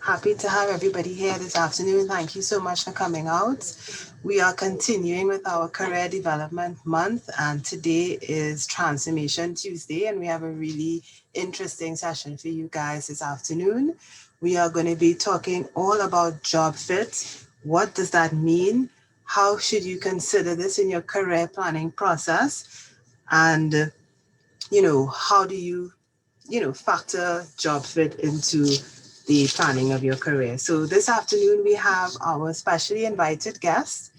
Happy to have everybody here this afternoon. Thank you so much for coming out. We are continuing with our Career Development Month, and today is Transformation Tuesday, and we have a really interesting session for you guys this afternoon. We are going to be talking all about job fit. What does that mean? How should you consider this in your career planning process? And, how do you factor job fit into the planning of your career. So this afternoon we have our specially invited guest,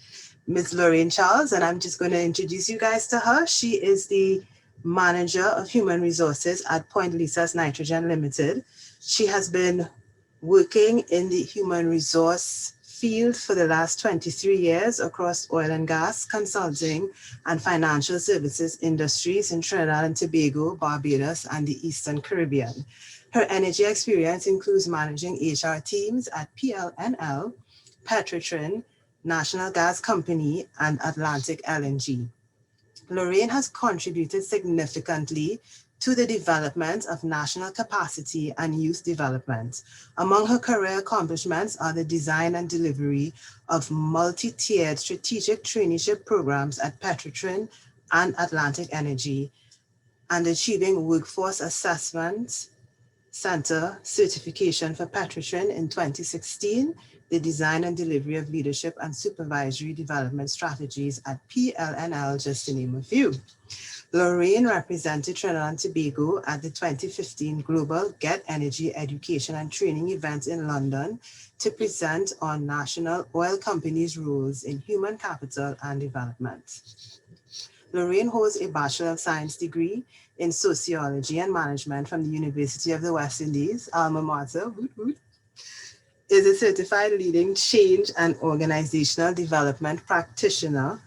Ms. Lorraine Charles, and I'm just going to introduce you guys to her. She is the Manager of Human Resources at Point Lisa's Nitrogen Limited. She has been working in the human resource field for the last 23 years across oil and gas, consulting, and financial services industries in Trinidad and Tobago, Barbados, and the Eastern Caribbean. Her energy experience includes managing HR teams at PLNL, Petrotrin, National Gas Company, and Atlantic LNG. Lorraine has contributed significantly to the development of national capacity and youth development. Among her career accomplishments are the design and delivery of multi-tiered strategic traineeship programs at Petrotrin and Atlantic Energy, and achieving Workforce Assessment Center certification for Petrotrin in 2016, the design and delivery of leadership and supervisory development strategies at PLNL, just to name a few. Lorraine represented Trinidad and Tobago at the 2015 Global Get Energy Education and Training event in London to present on national oil companies' roles in human capital and development. Lorraine holds a Bachelor of Science degree in Sociology and Management from the University of the West Indies, alma mater, is a certified leading change and organizational development practitioner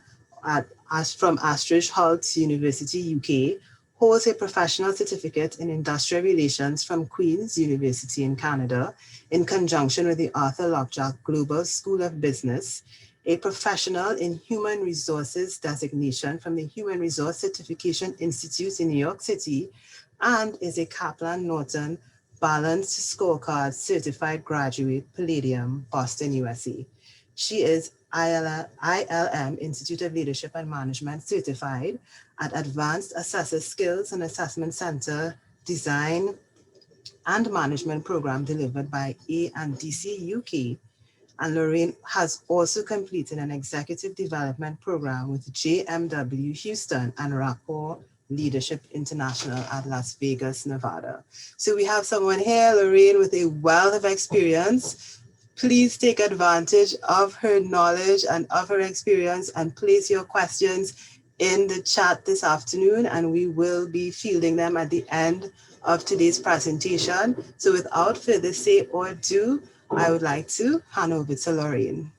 from Astridge Hult University, UK, holds a professional certificate in industrial relations from Queen's University in Canada, in conjunction with the Arthur Lockjack Global School of Business, a professional in human resources designation from the Human Resource Certification Institute in New York City, and is a Kaplan Norton Balanced Scorecard Certified Graduate, Palladium, Boston, USA. She is ILM, Institute of Leadership and Management, certified at Advanced Assessor Skills and Assessment Center Design and Management Program delivered by A&DC UK. And Lorraine has also completed an executive development program with JMW Houston and Rapport Leadership International at Las Vegas, Nevada. So we have someone here, Lorraine, with a wealth of experience. Please take advantage of her knowledge and of her experience and place your questions in the chat this afternoon, and we will be fielding them at the end of today's presentation. So without further say or do, I would like to hand over to Lorraine.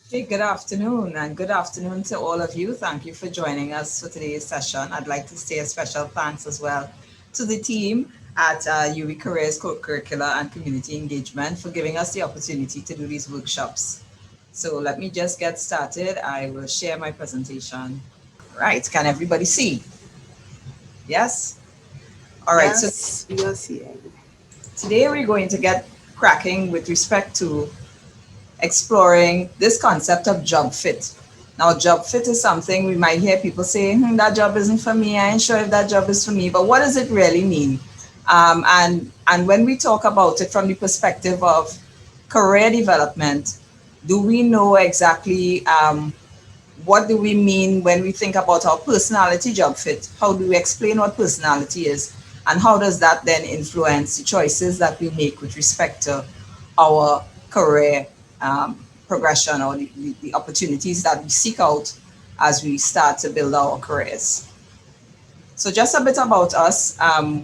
Hey, good afternoon, and good afternoon to all of you. Thank you for joining us for today's session. I'd like to say a special thanks as well to the team at UWI Careers Co-curricular and Community Engagement for giving us the opportunity to do these workshops. So let me just get started. I will share my presentation. Right, can everybody see? Yes? All right, yes, so we are seeing. Today we're going to get cracking with respect to exploring this concept of job fit. Now, job fit is something we might hear people say, that job isn't for me, I ain't sure if that job is for me, but what does it really mean? And when we talk about it from the perspective of career development, do we know exactly what do we mean when we think about our personality job fit? How do we explain what personality is? And how does that then influence the choices that we make with respect to our career progression or the opportunities that we seek out as we start to build our careers? So just a bit about us.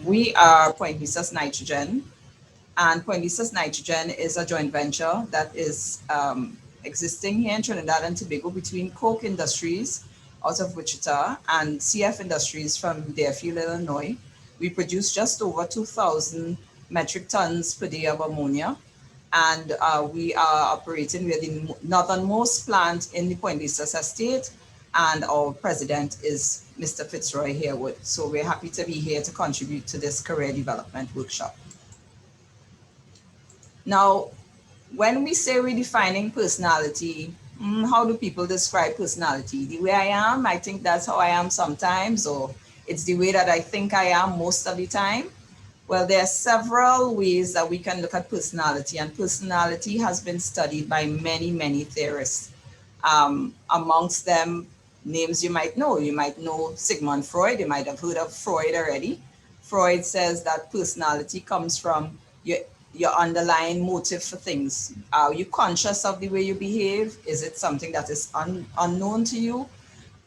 We are Point Lisa's Nitrogen, and Point Lisa's Nitrogen is a joint venture that is existing here in Trinidad and Tobago between Koch Industries out of Wichita and CF Industries from Deerfield, Illinois. We produce just over 2,000 metric tons per day of ammonia, and we are operating with the northernmost plant in the Point Lisa's estate, and our president is Mr. Fitzroy Harewood. So we're happy to be here to contribute to this career development workshop. Now, when we say redefining personality, how do people describe personality? The way I am, I think that's how I am sometimes, or it's the way that I think I am most of the time. Well, there are several ways that we can look at personality, and personality has been studied by many, many theorists. Amongst them, names you might know. You might know Sigmund Freud. You might have heard of Freud already. Freud says that personality comes from your underlying motive for things. Are you conscious of the way you behave? Is it something that is unknown to you?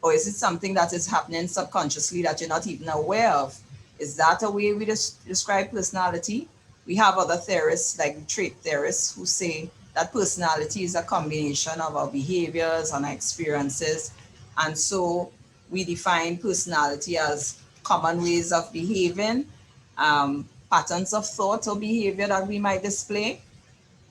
Or is it something that is happening subconsciously that you're not even aware of? Is that a way we describe personality? We have other theorists, like trait theorists, who say that personality is a combination of our behaviors and our experiences. And so we define personality as common ways of behaving, patterns of thought or behavior that we might display.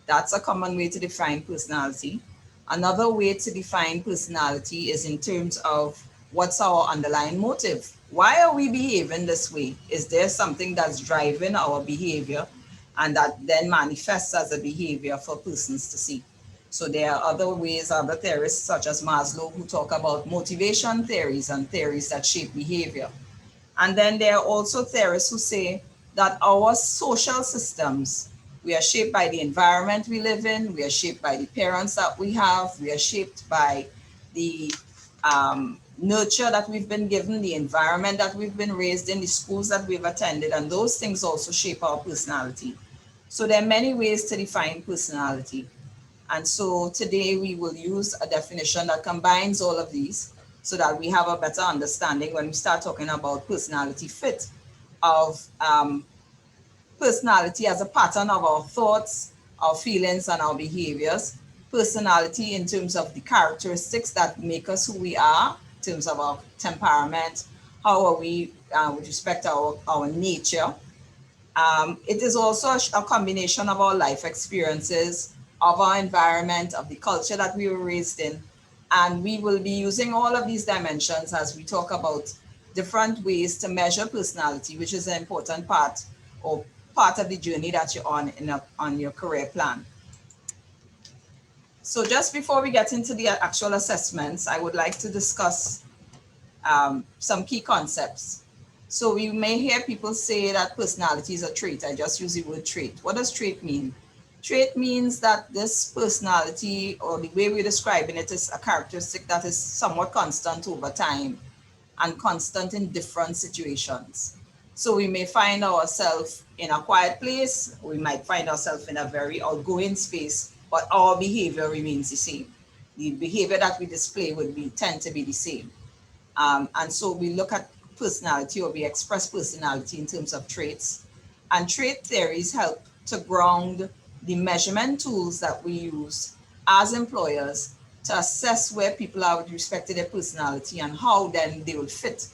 That's a common way to define personality. Another way to define personality is in terms of what's our underlying motive. Why are we behaving this way? Is there something that's driving our behavior and that then manifests as a behavior for persons to see? So there are other ways, other theorists such as Maslow, who talk about motivation theories and theories that shape behavior. And then there are also theorists who say that our social systems, we are shaped by the environment we live in, we are shaped by the parents that we have, we are shaped by the nurture that we've been given, the environment that we've been raised in, the schools that we've attended, and those things also shape our personality. So there are many ways to define personality. And so today we will use a definition that combines all of these so that we have a better understanding when we start talking about personality fit of personality as a pattern of our thoughts, our feelings, and our behaviors. Personality in terms of the characteristics that make us who we are, in terms of our temperament, how are we with respect to our nature. It is also a combination of our life experiences, of our environment, of the culture that we were raised in. And we will be using all of these dimensions as we talk about different ways to measure personality, which is an important part or part of the journey that you're on your career plan. So just before we get into the actual assessments, I would like to discuss some key concepts. So we may hear people say that personality is a trait. I just use the word trait. What does trait mean? Trait means that this personality, or the way we're describing it, is a characteristic that is somewhat constant over time and constant in different situations. So we may find ourselves in a quiet place, we might find ourselves in a very outgoing space, but our behavior remains the same. The behavior that we display tend to be the same. And so we look at personality, or we express personality in terms of traits. And trait theories help to ground the measurement tools that we use as employers to assess where people are with respect to their personality and how then they will fit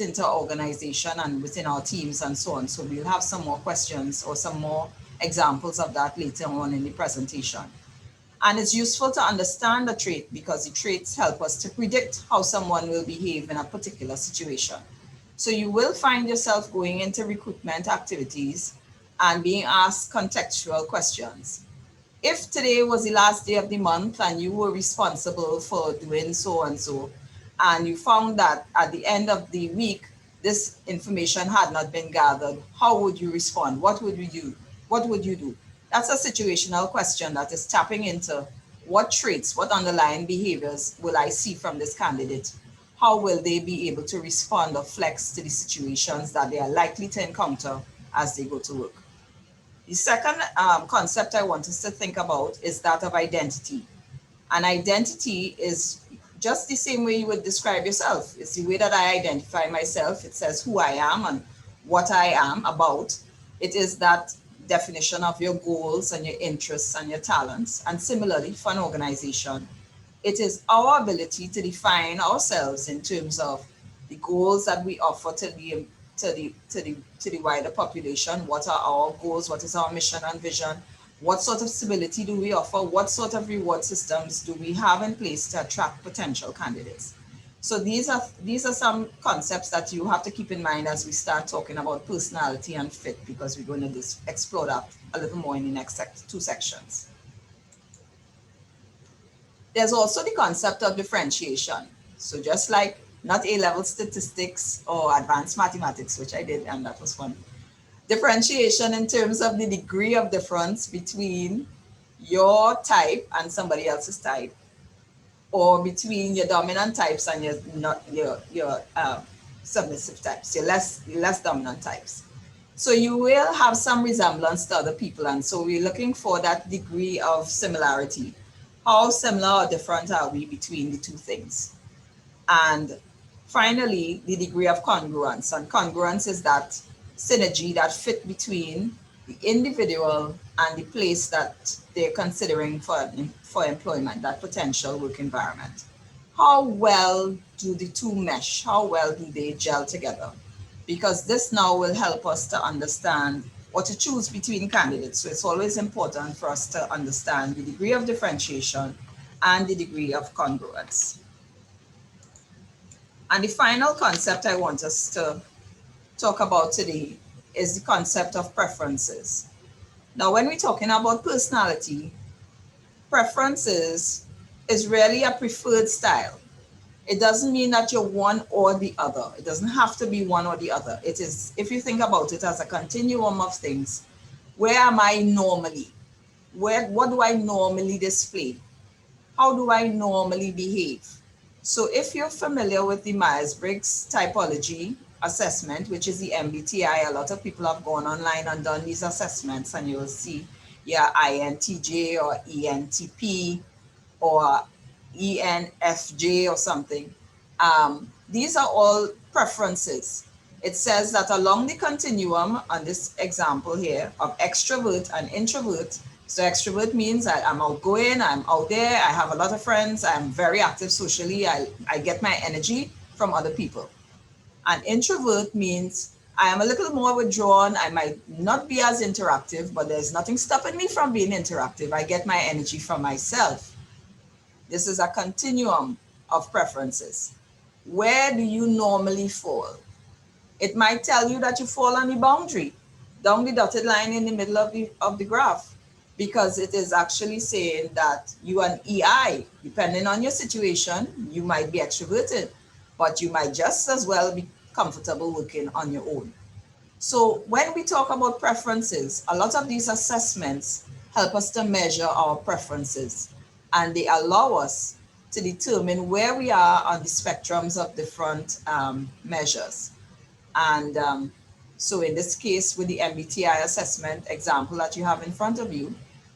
into our organization and within our teams and so on. So we'll have some more questions or some more examples of that later on in the presentation. And it's useful to understand the trait because the traits help us to predict how someone will behave in a particular situation. So you will find yourself going into recruitment activities and being asked contextual questions. If today was the last day of the month and you were responsible for doing so and so, and you found that at the end of the week, this information had not been gathered, how would you respond? What would you do? What would you do? That's a situational question that is tapping into what traits, what underlying behaviors will I see from this candidate? How will they be able to respond or flex to the situations that they are likely to encounter as they go to work? The second concept I want us to think about is that of identity. And identity is just the same way you would describe yourself. It's the way that I identify myself. It says who I am and what I am about. It is that definition of your goals and your interests and your talents. And similarly, for an organization, it is our ability to define ourselves in terms of the goals that we offer to the wider population. What are our goals? What is our mission and vision? What sort of stability do we offer? What sort of reward systems do we have in place to attract potential candidates? So these are some concepts that you have to keep in mind as we start talking about personality and fit, because we're going to explore that a little more in the next two sections. There's also the concept of differentiation. So just like not A-level statistics or advanced mathematics, which I did, and that was fun. Differentiation in terms of the degree of difference between your type and somebody else's type, or between your dominant types and your submissive types, your less dominant types. So you will have some resemblance to other people, and so we're looking for that degree of similarity. How similar or different are we between the two things? And finally, the degree of congruence. And congruence is that synergy, that fit between the individual and the place that they're considering for employment, that potential work environment. How well do the two mesh? How well do they gel together? Because this now will help us to understand or to choose between candidates. So it's always important for us to understand the degree of differentiation and the degree of congruence. And the final concept I want us to talk about today is the concept of preferences. Now, when we're talking about personality, preferences is really a preferred style. It doesn't mean that you're one or the other. It doesn't have to be one or the other. It is, if you think about it as a continuum of things, where am I normally? What do I normally display? How do I normally behave? So if you're familiar with the Myers-Briggs typology assessment, which is the Mbti, a lot of people have gone online and done these assessments, and you will see INTJ or ENTP or ENFJ or something. These are all preferences. It says that along the continuum, on this example here, of extrovert and introvert. So extrovert means I'm outgoing, I'm out there, I have a lot of friends, I'm very active socially, I get my energy from other people. And introvert means I am a little more withdrawn, I might not be as interactive, but there's nothing stopping me from being interactive. I get my energy from myself. This is a continuum of preferences. Where do you normally fall? It might tell you that you fall on the boundary, down the dotted line in the middle of the graph, because it is actually saying that you are an EI. Depending on your situation, you might be extroverted, but you might just as well be comfortable working on your own. So when we talk about preferences, a lot of these assessments help us to measure our preferences, and they allow us to determine where we are on the spectrums of different measures. And so in this case, with the MBTI assessment example that you have in front of you,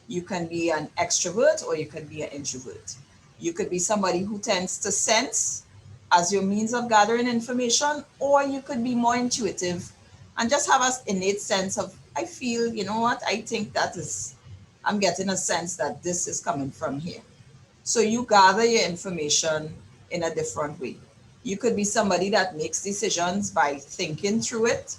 you can be an extrovert or you can be an introvert. You could be somebody who tends to sense as your means of gathering information, or you could be more intuitive and just have an innate sense of, I feel, you know what, I think I'm getting a sense that this is coming from here. So you gather your information in a different way. You could be somebody that makes decisions by thinking through it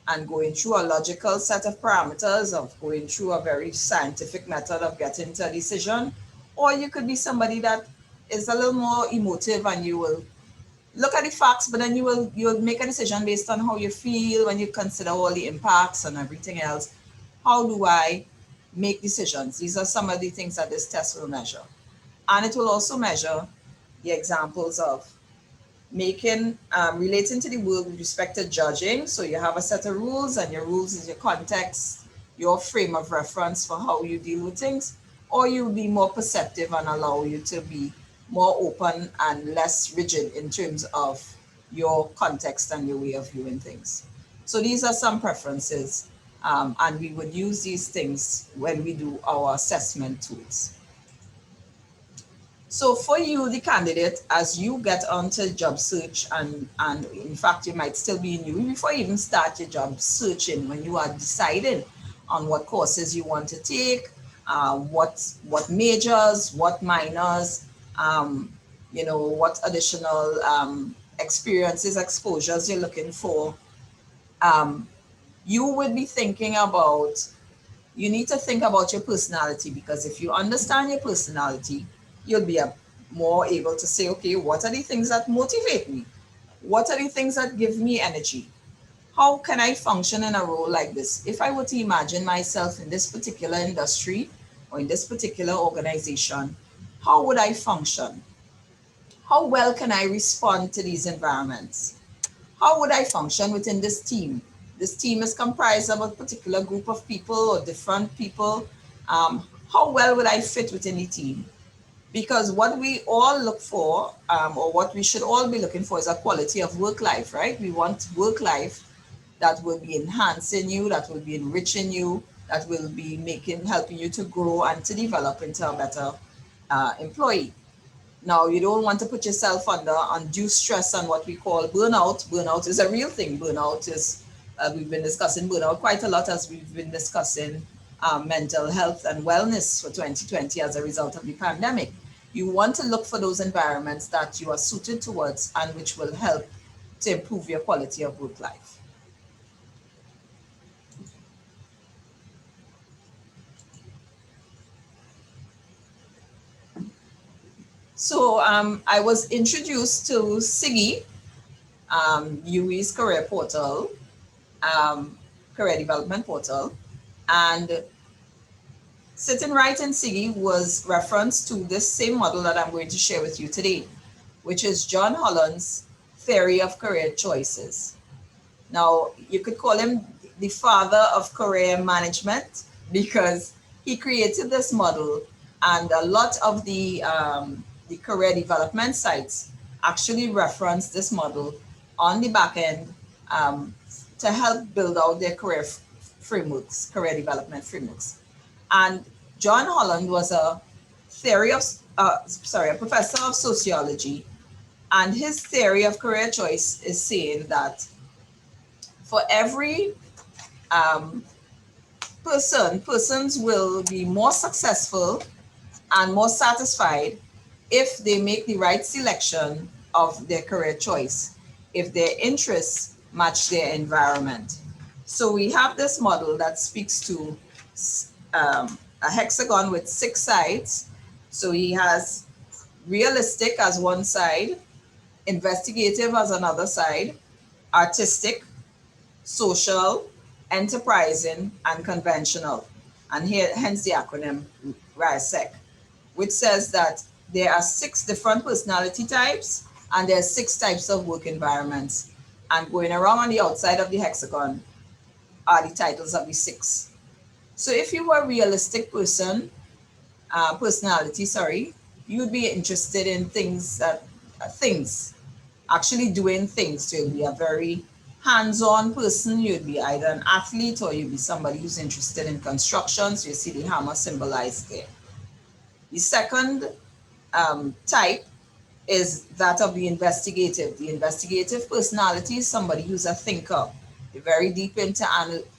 and going through a logical set of parameters, of going through a very scientific method of getting to a decision. Or you could be somebody that is a little more emotive, and you will look at the facts, but then you'll make a decision based on how you feel when you consider all the impacts and everything else. How do I make decisions? These are some of the things that this test will measure. And it will also measure the examples of making, relating to the world with respect to judging. So you have a set of rules, and your rules is your context, your frame of reference for how you deal with things, or you'll be more perceptive and allow you to be more open and less rigid in terms of your context and your way of viewing things. So these are some preferences, and we would use these things when we do our assessment tools. So for you, the candidate, as you get onto job search, and in fact, you might still be new before you even start your job searching, when you are deciding on what courses you want to take, what majors, what minors, what additional experiences, exposures you're looking for. You would be thinking about, you need to think about your personality, because if you understand your personality, you'll be a more able to say, okay, what are the things that motivate me? What are the things that give me energy? How can I function in a role like this? If I were to imagine myself in this particular industry or in this particular organization, how would I function? How well can I respond to these environments? How would I function within this team? This team is comprised of a particular group of people or different people. How well would I fit within the team? Because what we all look for, or what we should all be looking for, is a quality of work life, right? We want work life that will be enhancing you, that will be enriching you, that will be helping you to grow and to develop into a better employee. Now, you don't want to put yourself under undue stress on what we call burnout. Burnout is a real thing. Burnout is, we've been discussing burnout quite a lot as we've been discussing mental health and wellness for 2020 as a result of the pandemic. You want to look for those environments that you are suited towards and which will help to improve your quality of work life. So I was introduced to SIGI, UWI's career portal, career development portal, and sitting right in SIGI was reference to this same model that I'm going to share with you today, which is John Holland's theory of career choices. Now, you could call him the father of career management because he created this model, and a lot of the career development sites actually reference this model on the back end to help build out their frameworks, career development frameworks. And John Holland was a a professor of sociology, and his theory of career choice is saying that for every persons will be more successful and more satisfied if they make the right selection of their career choice, if their interests match their environment. So we have this model that speaks to a hexagon with 6 sides. So he has realistic as one side, investigative as another side, artistic, social, enterprising, and conventional. And here, hence the acronym RISEC, which says that there are 6 different personality types and there are 6 types of work environments. And going around on the outside of the hexagon are the titles of the 6. So if you were a realistic personality, you would be interested in things, actually doing things. So you'd be a very hands-on person. You'd be either an athlete or you'd be somebody who's interested in construction. So you see the hammer symbolized there. The second type is that of the investigative. The investigative personality is somebody who's a thinker. They're very deep into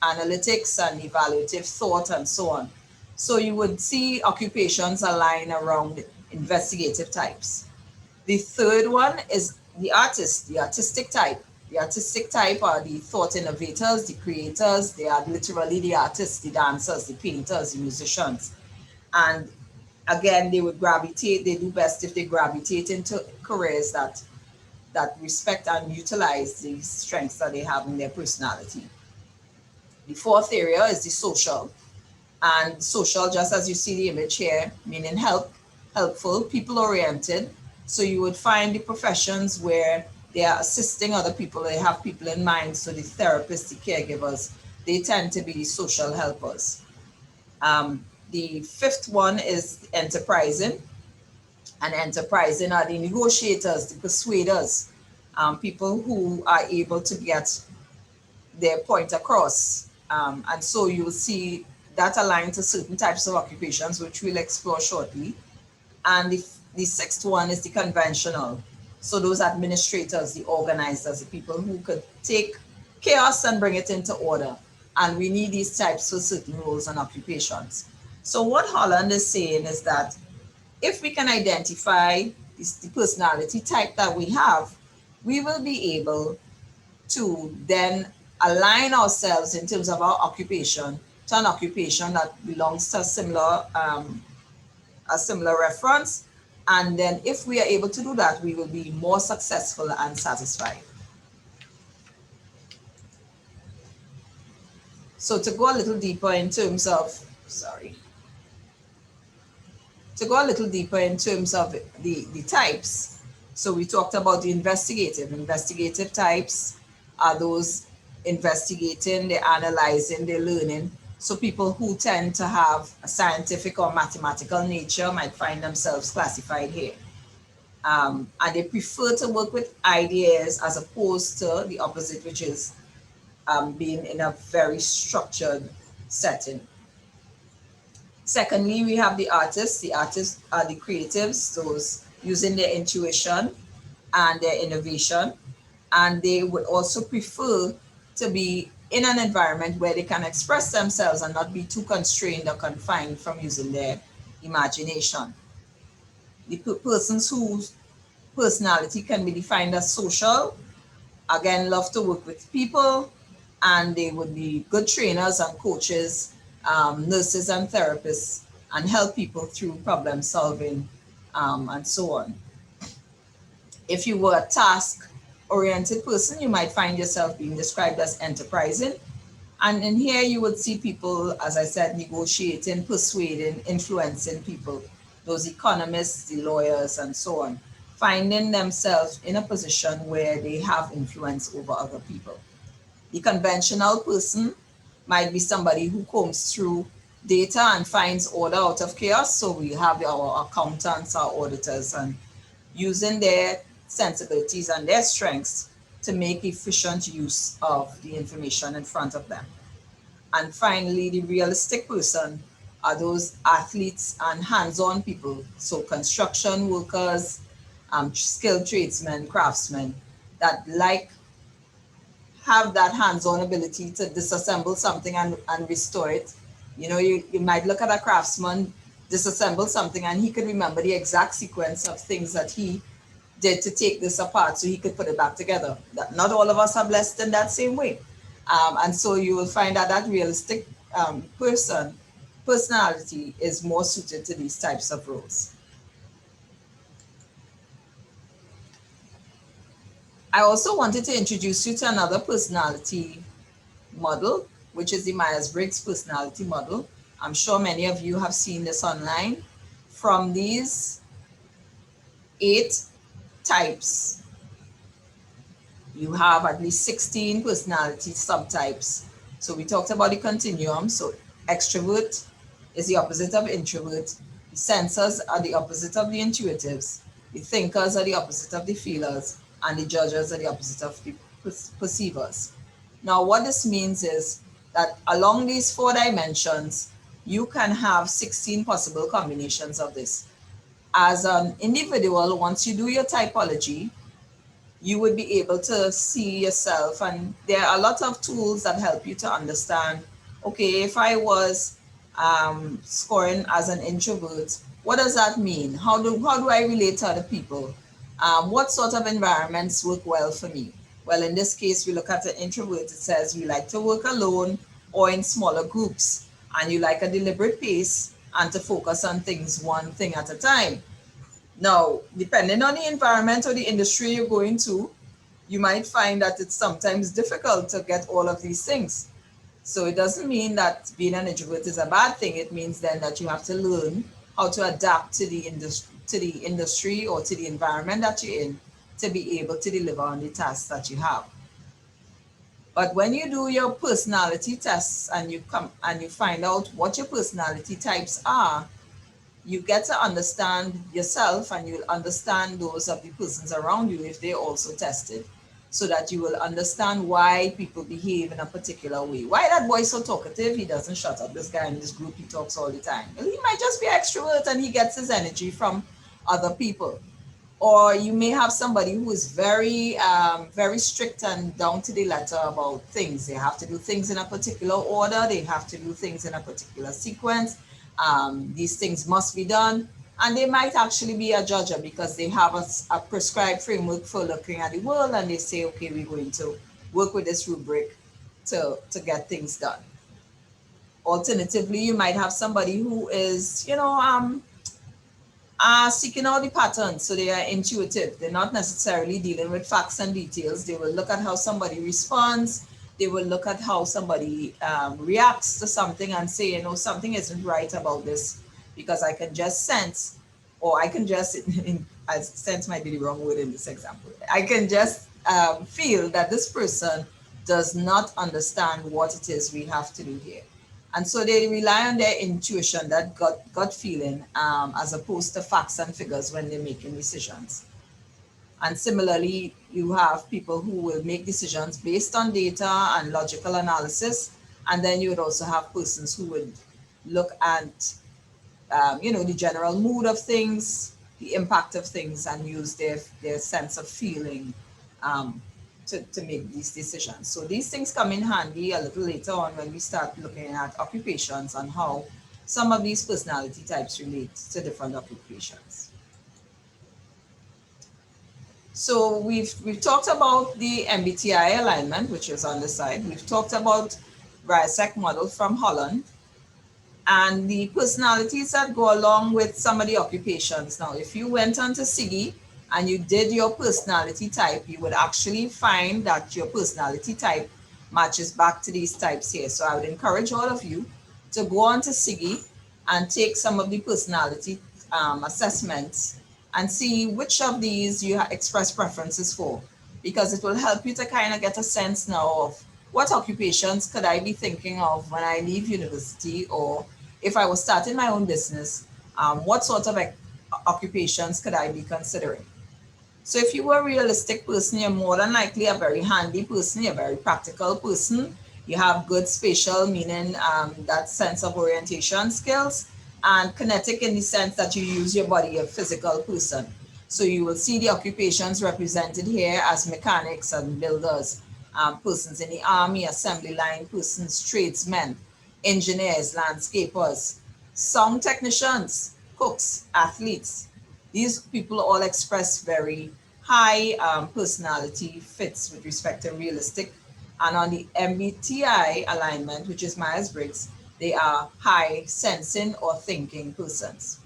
analytics and evaluative thought and so on. So you would see occupations align around investigative types. The third one is the artist, the artistic type. The artistic type are the thought innovators, the creators. They are literally the artists, the dancers, the painters, the musicians. And again, they do best if they gravitate into careers that respect and utilize the strengths that they have in their personality. The fourth area is the social. And social, just as you see the image here, meaning helpful, people-oriented. So you would find the professions where they are assisting other people, they have people in mind. So the therapists, the caregivers, they tend to be the social helpers. The fifth one is enterprising. And enterprising are the negotiators, the persuaders, people who are able to get their point across. And so you will see that aligned to certain types of occupations, which we'll explore shortly. And the sixth one is the conventional. So those administrators, the organizers, the people who could take chaos and bring it into order. And we need these types for certain roles and occupations. So what Holland is saying is that if we can identify the personality type that we have, we will be able to then align ourselves in terms of our occupation to an occupation that belongs to a similar reference, And then if we are able to do that, we will be more successful and satisfied. So to go a little deeper in terms of, to go a little deeper in terms of the types. So we talked about the investigative. Investigative types are those investigating, they're analyzing, they're learning. So people who tend to have a scientific or mathematical nature might find themselves classified here. And they prefer to work with ideas as opposed to the opposite, which is being in a very structured setting. Secondly, we have the artists. The artists are the creatives, those using their intuition and their innovation. And they would also prefer to be in an environment where they can express themselves and not be too constrained or confined from using their imagination. The persons whose personality can be defined as social, again, love to work with people, and they would be good trainers and coaches, nurses and therapists, and help people through problem solving and so on. If you were a task-oriented person, you might find yourself being described as enterprising. And in here, you would see people, as I said, negotiating, persuading, influencing people, those economists, the lawyers, and so on, finding themselves in a position where they have influence over other people. The conventional person might be somebody who combs through data and finds order out of chaos. So we have our accountants, our auditors, and using their sensibilities and their strengths to make efficient use of the information in front of them. And finally, the realistic person are those athletes and hands-on people. So construction workers, skilled tradesmen, craftsmen that have that hands-on ability to disassemble something and restore it. You know, you might look at a craftsman disassemble something and he could remember the exact sequence of things that he did to take this apart so he could put it back together. Not all of us are blessed in that same way. And so you will find that realistic personality is more suited to these types of roles. I also wanted to introduce you to another personality model, which is the Myers-Briggs personality model. I'm sure many of you have seen this online. From these 8 types, you have at least 16 personality subtypes. So we talked about the continuum. So extrovert is the opposite of introvert. The sensors are the opposite of the intuitives. The thinkers are the opposite of the feelers. And the judges are the opposite of the perceivers. Now, what this means is that along these 4 dimensions, you can have 16 possible combinations of this. As an individual, once you do your typology, you would be able to see yourself, and there are a lot of tools that help you to understand, okay, if I was scoring as an introvert, what does that mean? How do I relate to other people? What sort of environments work well for me? Well, in this case, we look at the introvert. It says we like to work alone or in smaller groups, and you like a deliberate pace and to focus on things one thing at a time. Now, depending on the environment or the industry you're going to, you might find that it's sometimes difficult to get all of these things. So it doesn't mean that being an introvert is a bad thing. It means then that you have to learn how to adapt to the industry or to the environment that you're in to be able to deliver on the tasks that you have. But when you do your personality tests and you find out what your personality types are, you get to understand yourself and you'll understand those of the persons around you if they're also tested, so that you will understand why people behave in a particular way. Why that boy is so talkative, he doesn't shut up. This guy in this group, he talks all the time. Well, he might just be an extrovert and he gets his energy from other people. Or you may have somebody who is very, very strict and down to the letter about things. They have to do things in a particular order. They have to do things in a particular sequence. These things must be done. And they might actually be a judger because they have a prescribed framework for looking at the world, and they say, okay, we're going to work with this rubric to get things done. Alternatively, you might have somebody who is, are seeking out the patterns. So they are intuitive. They're not necessarily dealing with facts and details. They will look at how somebody responds. They will look at how somebody reacts to something and say, you know, something isn't right about this, because I can just sense, or I can just, sense might be the wrong word in this example. I can just feel that this person does not understand what it is we have to do here. And so they rely on their intuition, that gut feeling, as opposed to facts and figures when they're making decisions. And similarly, you have people who will make decisions based on data and logical analysis. And then you would also have persons who would look at, the general mood of things, the impact of things, and use their sense of feeling to make these decisions. So these things come in handy a little later on when we start looking at occupations and how some of these personality types relate to different occupations. So we've talked about the MBTI alignment, which is on the side. We've talked about RISEC model from Holland, and the personalities that go along with some of the occupations. Now, if you went onto Siggy and you did your personality type, you would actually find that your personality type matches back to these types here. So I would encourage all of you to go onto Siggy and take some of the personality assessments and see which of these you express preferences for, because it will help you to kind of get a sense now of what occupations could I be thinking of when I leave university, or if I was starting my own business, what sort of occupations could I be considering? So if you were a realistic person, you're more than likely a very handy person, you're a very practical person. You have good spatial, meaning that sense of orientation skills, and kinetic in the sense that you use your body, a physical person. So you will see the occupations represented here as mechanics and builders, persons in the army, assembly line persons, tradesmen, engineers, landscapers, sound technicians, cooks, athletes. These people all express very high personality fits with respect to realistic. And on the MBTI alignment, which is Myers-Briggs, they are high sensing or thinking persons.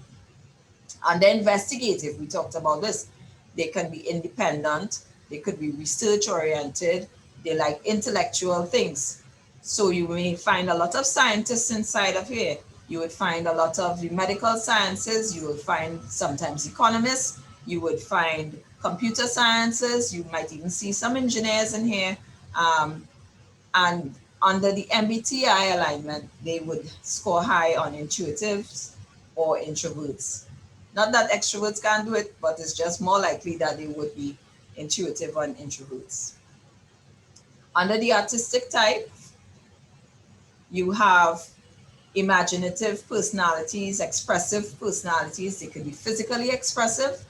And the investigative, we talked about this. They can be independent, they could be research oriented, they like intellectual things. So you may find a lot of scientists inside of here. You would find a lot of the medical sciences, you will find sometimes economists, you would find computer sciences, you might even see some engineers in here. And under the MBTI alignment, they would score high on intuitives or introverts. Not that extroverts can't do it, but it's just more likely that they would be intuitive and introverts. Under the artistic type, you have imaginative personalities, expressive personalities. They could be physically expressive,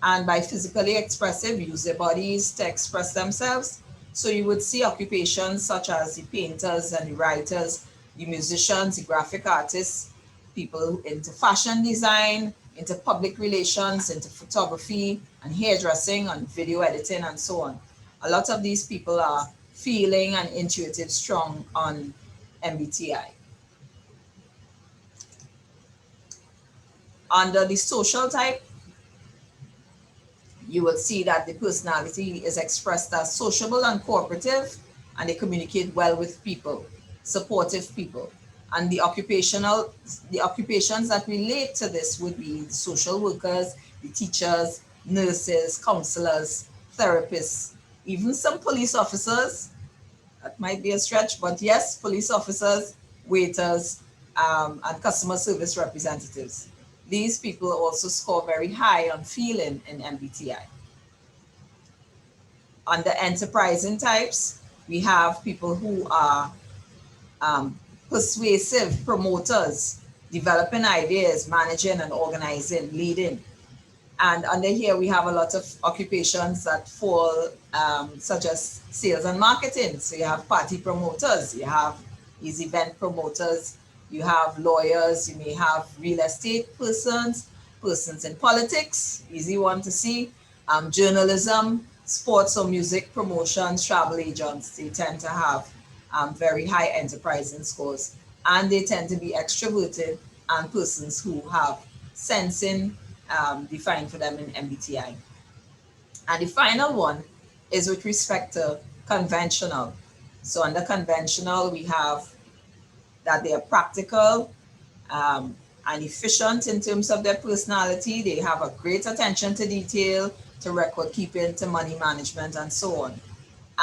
and by physically expressive, use their bodies to express themselves. So you would see occupations such as the painters and the writers, the musicians, the graphic artists, people into fashion design, into public relations, into photography and hairdressing and video editing and so on. A lot of these people are feeling and intuitive strong on MBTI. Under the social type, you will see that the personality is expressed as sociable and cooperative, and they communicate well with people, supportive people. And the occupations that relate to this would be the social workers, the teachers, nurses, counselors, therapists, even some police officers. That might be a stretch, but yes, police officers, waiters, and customer service representatives. These people also score very high on feeling in MBTI. Under enterprising types, we have people who are persuasive promoters, developing ideas, managing and organizing, leading. And under here, we have a lot of occupations that fall, such as sales and marketing. So you have party promoters, you have these event promoters, you have lawyers, you may have real estate persons, persons in politics, easy one to see, journalism, sports or music promotions, travel agents. They tend to have very high enterprising scores, and they tend to be extroverted and persons who have sensing defined for them in MBTI. And the final one is with respect to conventional. So under conventional, we have that they are practical and efficient in terms of their personality. They have a great attention to detail, to record keeping, to money management, and so on.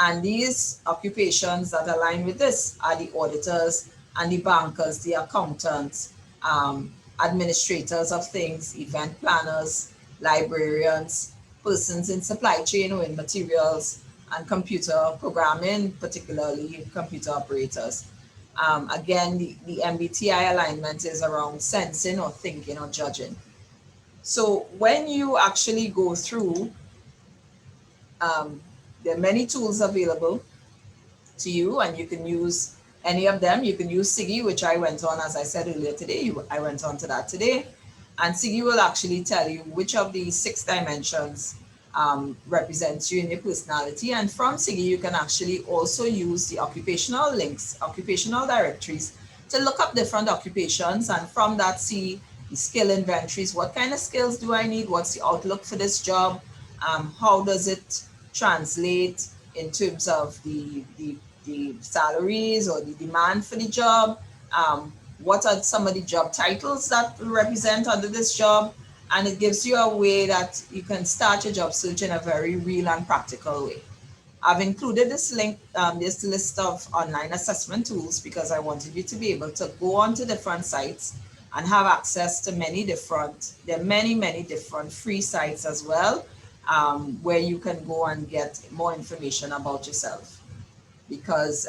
And these occupations that align with this are the auditors and the bankers, the accountants, administrators of things, event planners, librarians, persons in supply chain or in materials, and computer programming, particularly computer operators. Again, the MBTI alignment is around sensing or thinking or judging. So when you actually go through, there are many tools available to you, and you can use any of them. You can use Siggy, which I went on, as I said earlier today. I went on to that today. And Siggy will actually tell you which of the 6 dimensions represents you in your personality. And from Siggy, you can actually also use the occupational links, occupational directories, to look up different occupations, and from that see the skill inventories. What kind of skills do I need? What's the outlook for this job? How does it translate in terms of the salaries or the demand for the job? What are some of the job titles that represent under this job? And it gives you a way that you can start your job search in a very real and practical way. I've included this link, this list of online assessment tools, because I wanted you to be able to go onto different sites and have access to many different, there are many different free sites as well, where you can go and get more information about yourself. Because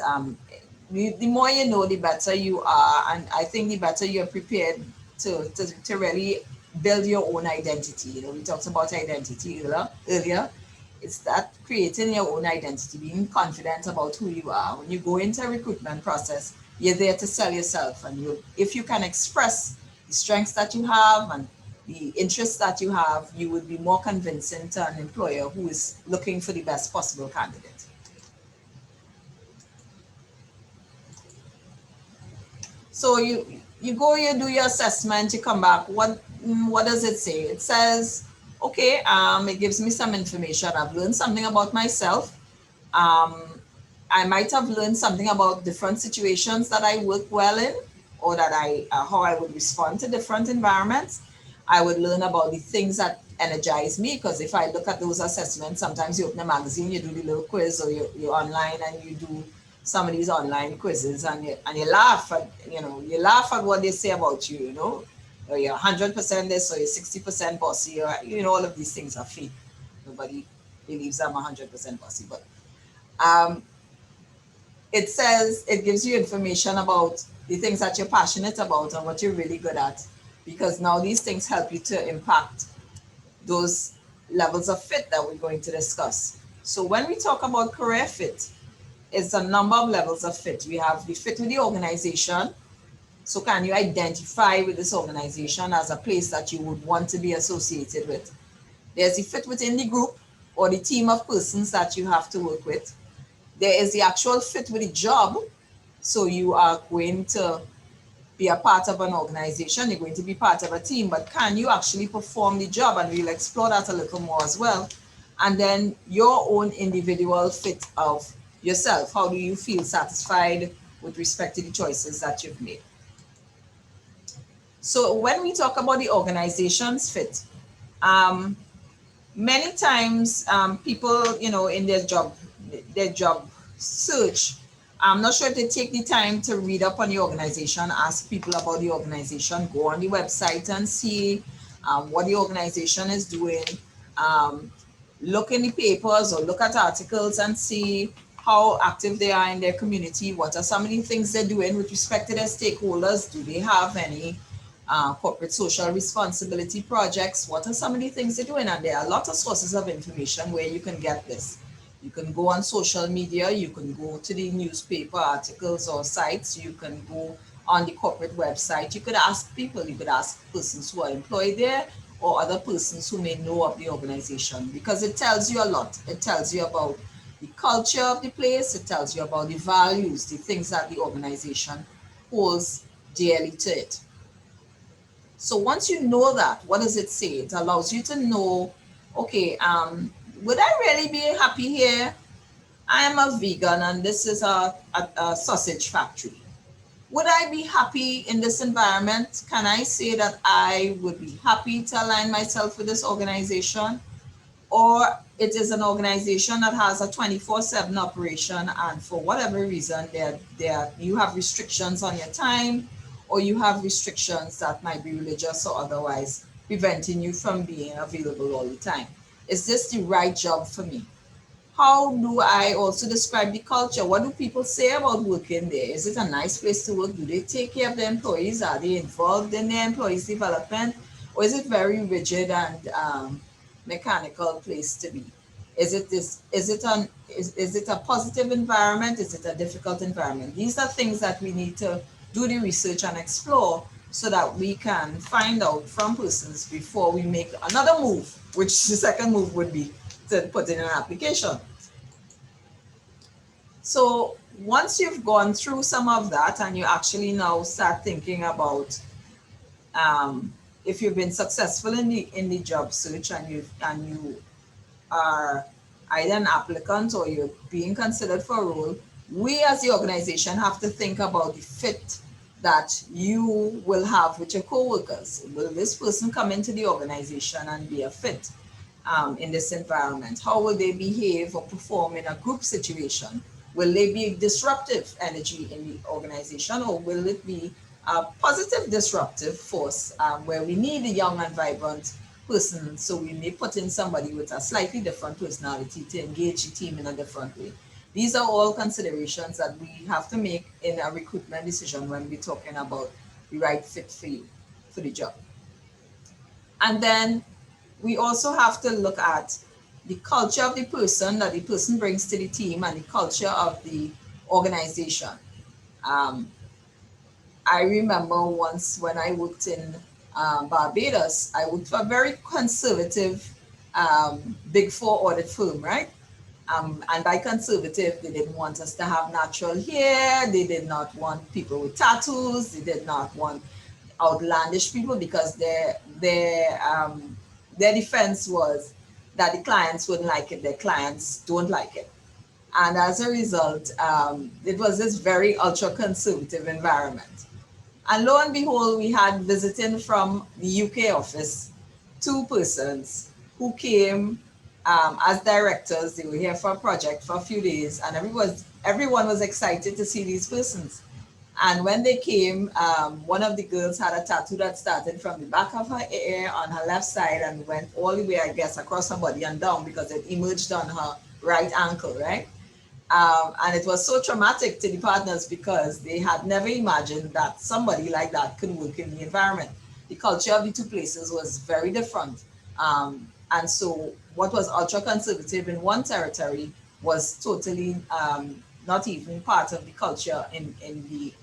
the more you know, the better you are, and I think the better you're prepared to really build your own identity. You know, we talked about identity earlier. It's that creating your own identity, being confident about who you are. When you go into a recruitment process, you're there to sell yourself, and if you can express the strengths that you have and the interests that you have, you would be more convincing to an employer who is looking for the best possible candidate. So you go, you do your assessment, you come back. What does it say? It says, okay, it gives me some information. I've learned something about myself. I might have learned something about different situations that I work well in, or that how I would respond to different environments. I would learn about the things that energize me, because if I look at those assessments, sometimes you open a magazine, you do the little quiz, or you're online and you do some of these online quizzes, and you laugh at, you laugh at what they say about you, or you're 100% this, or you're 60% bossy, or all of these things are fake. Nobody believes I'm 100% bossy, but it says, it gives you information about the things that you're passionate about and what you're really good at, because now these things help you to impact those levels of fit that we're going to discuss. So when we talk about career fit, it's a number of levels of fit. We have the fit with the organization. So can you identify with this organization as a place that you would want to be associated with? There's the fit within the group or the team of persons that you have to work with. There is the actual fit with the job. So you are going to be a part of an organization, you're going to be part of a team, but can you actually perform the job? And we'll explore that a little more as well. And then your own individual fit of yourself. How do you feel satisfied with respect to the choices that you've made? So when we talk about the organization's fit, many times people, in their job search, I'm not sure if they take the time to read up on the organization, ask people about the organization, go on the website and see what the organization is doing, look in the papers or look at articles and see how active they are in their community. What are some of the things they're doing with respect to their stakeholders? Do they have any corporate social responsibility projects? What are some of the things they're doing? And there are a lot of sources of information where you can get this. You can go on social media, you can go to the newspaper articles or sites, you can go on the corporate website, you could ask people, you could ask persons who are employed there or other persons who may know of the organization, because it tells you a lot. It tells you about the culture of the place, it tells you about the values, the things that the organization holds dearly to it. So once you know that, what does it say? It allows you to know, okay, would I really be happy here? I am a vegan and this is a sausage factory. Would I be happy in this environment? Can I say that I would be happy to align myself with this organization? Or it is an organization that has a 24/7 operation, and for whatever reason you have restrictions on your time, or you have restrictions that might be religious or otherwise preventing you from being available all the time. Is this the right job for me? How do I also describe the culture? What do people say about working there? Is it a nice place to work? Do they take care of their employees? Are they involved in their employees' development? Or is it very rigid and mechanical place to be? Is it this? Is it a positive environment? Is it a difficult environment? These are things that we need to do the research and explore so that we can find out from persons before we make another move, which the second move would be to put in an application. So once you've gone through some of that and you actually now start thinking about if you've been successful in the job search and you are either an applicant or you're being considered for a role, we as the organization have to think about the fit that you will have with your co-workers. Will this person come into the organization and be a fit in this environment? How will they behave or perform in a group situation? Will they be disruptive energy in the organization, or will it be a positive disruptive force where we need a young and vibrant person, so we may put in somebody with a slightly different personality to engage the team in a different way? These are all considerations that we have to make in a recruitment decision when we're talking about the right fit for you for the job. And then we also have to look at the culture of the person that the person brings to the team and the culture of the organization. I remember once when I worked in Barbados, I worked for a very conservative Big Four audit firm, right? And by conservative, they didn't want us to have natural hair. They did not want people with tattoos. They did not want outlandish people because their defense was that the clients wouldn't like it. Their clients don't like it. And as a result, it was this very ultra conservative environment. And lo and behold, we had visiting from the UK office 2 persons who came as directors. They were here for a project for a few days, and everyone was excited to see these persons. And when they came, one of the girls had a tattoo that started from the back of her ear on her left side and went all the way, I guess, across her body and down because it emerged on her right ankle, right? And it was so traumatic to the partners because they had never imagined that somebody like that could work in the environment. The culture of the 2 places was very different. And so what was ultra conservative in one territory was totally not even part of the culture in the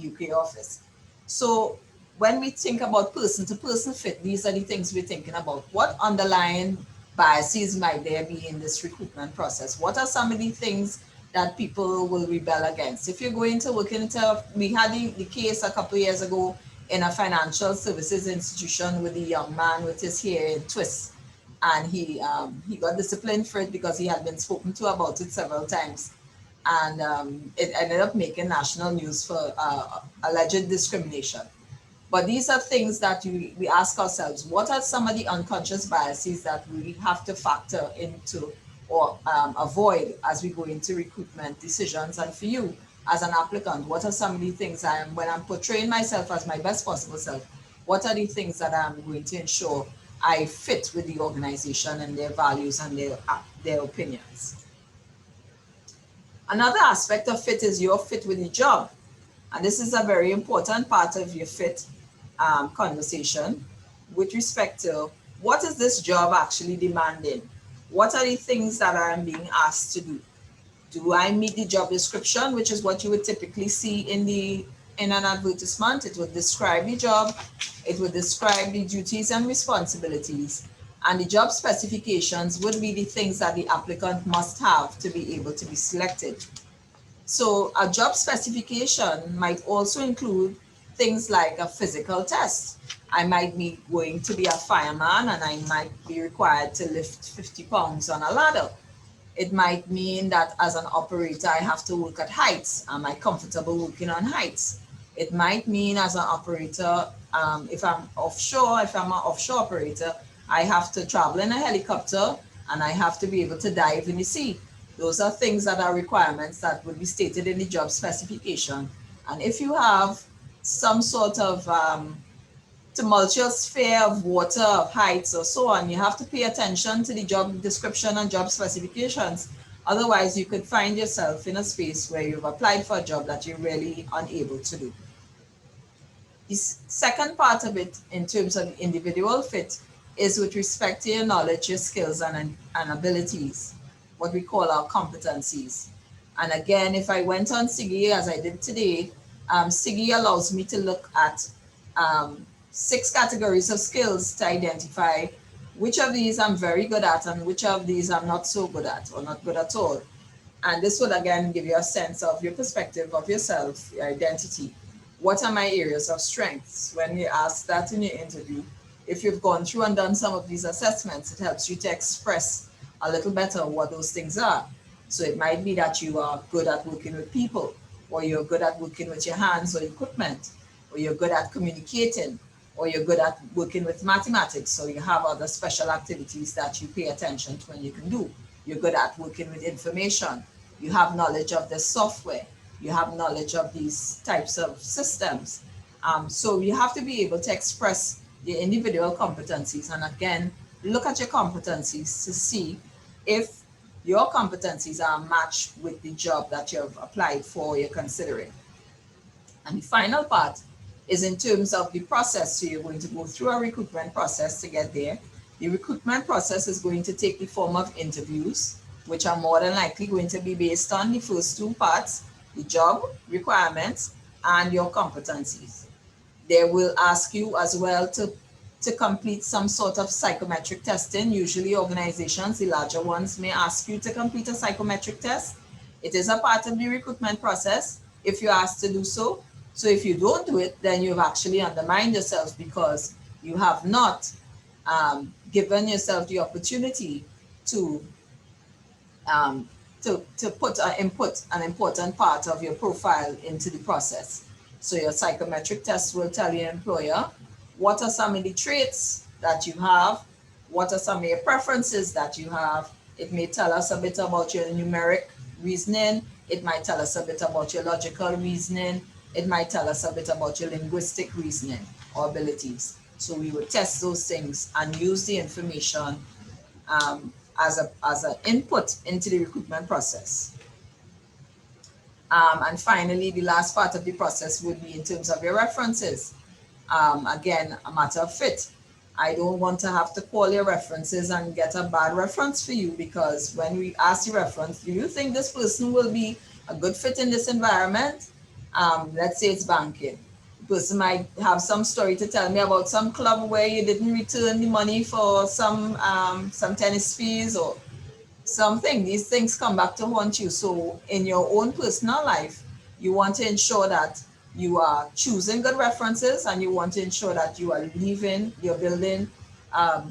UK office. So when we think about person to person fit, these are the things we're thinking about. What underlying biases might there be in this recruitment process? What are some of the things that people will rebel against? If you're going to work into, we had the case a couple of years ago in a financial services institution with a young man with his hair in twists, and he got disciplined for it because he had been spoken to about it several times, and it ended up making national news for alleged discrimination. But these are things that we ask ourselves, what are some of the unconscious biases that we have to factor into or avoid as we go into recruitment decisions? And for you as an applicant, what are some of the things when I'm portraying myself as my best possible self, what are the things that I'm going to ensure I fit with the organization and their values and their opinions? Another aspect of fit is your fit with the job. And this is a very important part of your fit conversation with respect to what is this job actually demanding? What are the things that I'm being asked to do? Do I meet the job description, which is what you would typically see in an advertisement? It would describe the job, it would describe the duties and responsibilities, and the job specifications would be the things that the applicant must have to be able to be selected. So a job specification might also include things like a physical test. I might be going to be a fireman and I might be required to lift 50 pounds on a ladder. It might mean that as an operator, I have to work at heights. Am I comfortable working on heights? It might mean as an operator, if I'm an offshore operator, I have to travel in a helicopter and I have to be able to dive in the sea. Those are things that are requirements that would be stated in the job specification. And if you have some sort of tumultuous fear of water, of heights, or so on, you have to pay attention to the job description and job specifications. Otherwise, you could find yourself in a space where you've applied for a job that you're really unable to do. The second part of it, in terms of individual fit, is with respect to your knowledge, your skills, and abilities, what we call our competencies. And again, if I went on SIGI as I did today, SIGI allows me to look at 6 categories of skills to identify which of these I'm very good at and which of these I'm not so good at or not good at all. And this will again give you a sense of your perspective of yourself, your identity. What are my areas of strengths? When you ask that in your interview, if you've gone through and done some of these assessments, it helps you to express a little better what those things are. So it might be that you are good at working with people, or you're good at working with your hands or equipment, or you're good at communicating, or you're good at working with mathematics, so you have other special activities that you pay attention to and you can do. You're good at working with information. You have knowledge of the software. You have knowledge of these types of systems. So you have to be able to express your individual competencies, and again, look at your competencies to see if your competencies are matched with the job that you've applied for, you're considering. And the final part is in terms of the process. So you're going to go through a recruitment process to get there. The recruitment process is going to take the form of interviews, which are more than likely going to be based on the first 2 parts, the job requirements and your competencies. They will ask you as well to complete some sort of psychometric testing. Usually organizations, the larger ones, may ask you to complete a psychometric test. It is a part of the recruitment process if you're asked to do so. So if you don't do it, then you've actually undermined yourself because you have not given yourself the opportunity to put an important part of your profile into the process. So your psychometric test will tell your employer what are some of the traits that you have, what are some of your preferences that you have. It may tell us a bit about your numeric reasoning. It might tell us a bit about your logical reasoning. It might tell us a bit about your linguistic reasoning or abilities. So we would test those things and use the information as an input into the recruitment process. And finally, the last part of the process would be in terms of your references. Again, a matter of fit. I don't want to have to call your references and get a bad reference for you, because when we ask the reference, do you think this person will be a good fit in this environment? Let's say it's banking. The person might have some story to tell me about some club where you didn't return the money for some tennis fees or something. These things come back to haunt you. So in your own personal life, you want to ensure that you are choosing good references, and you want to ensure that you are you're building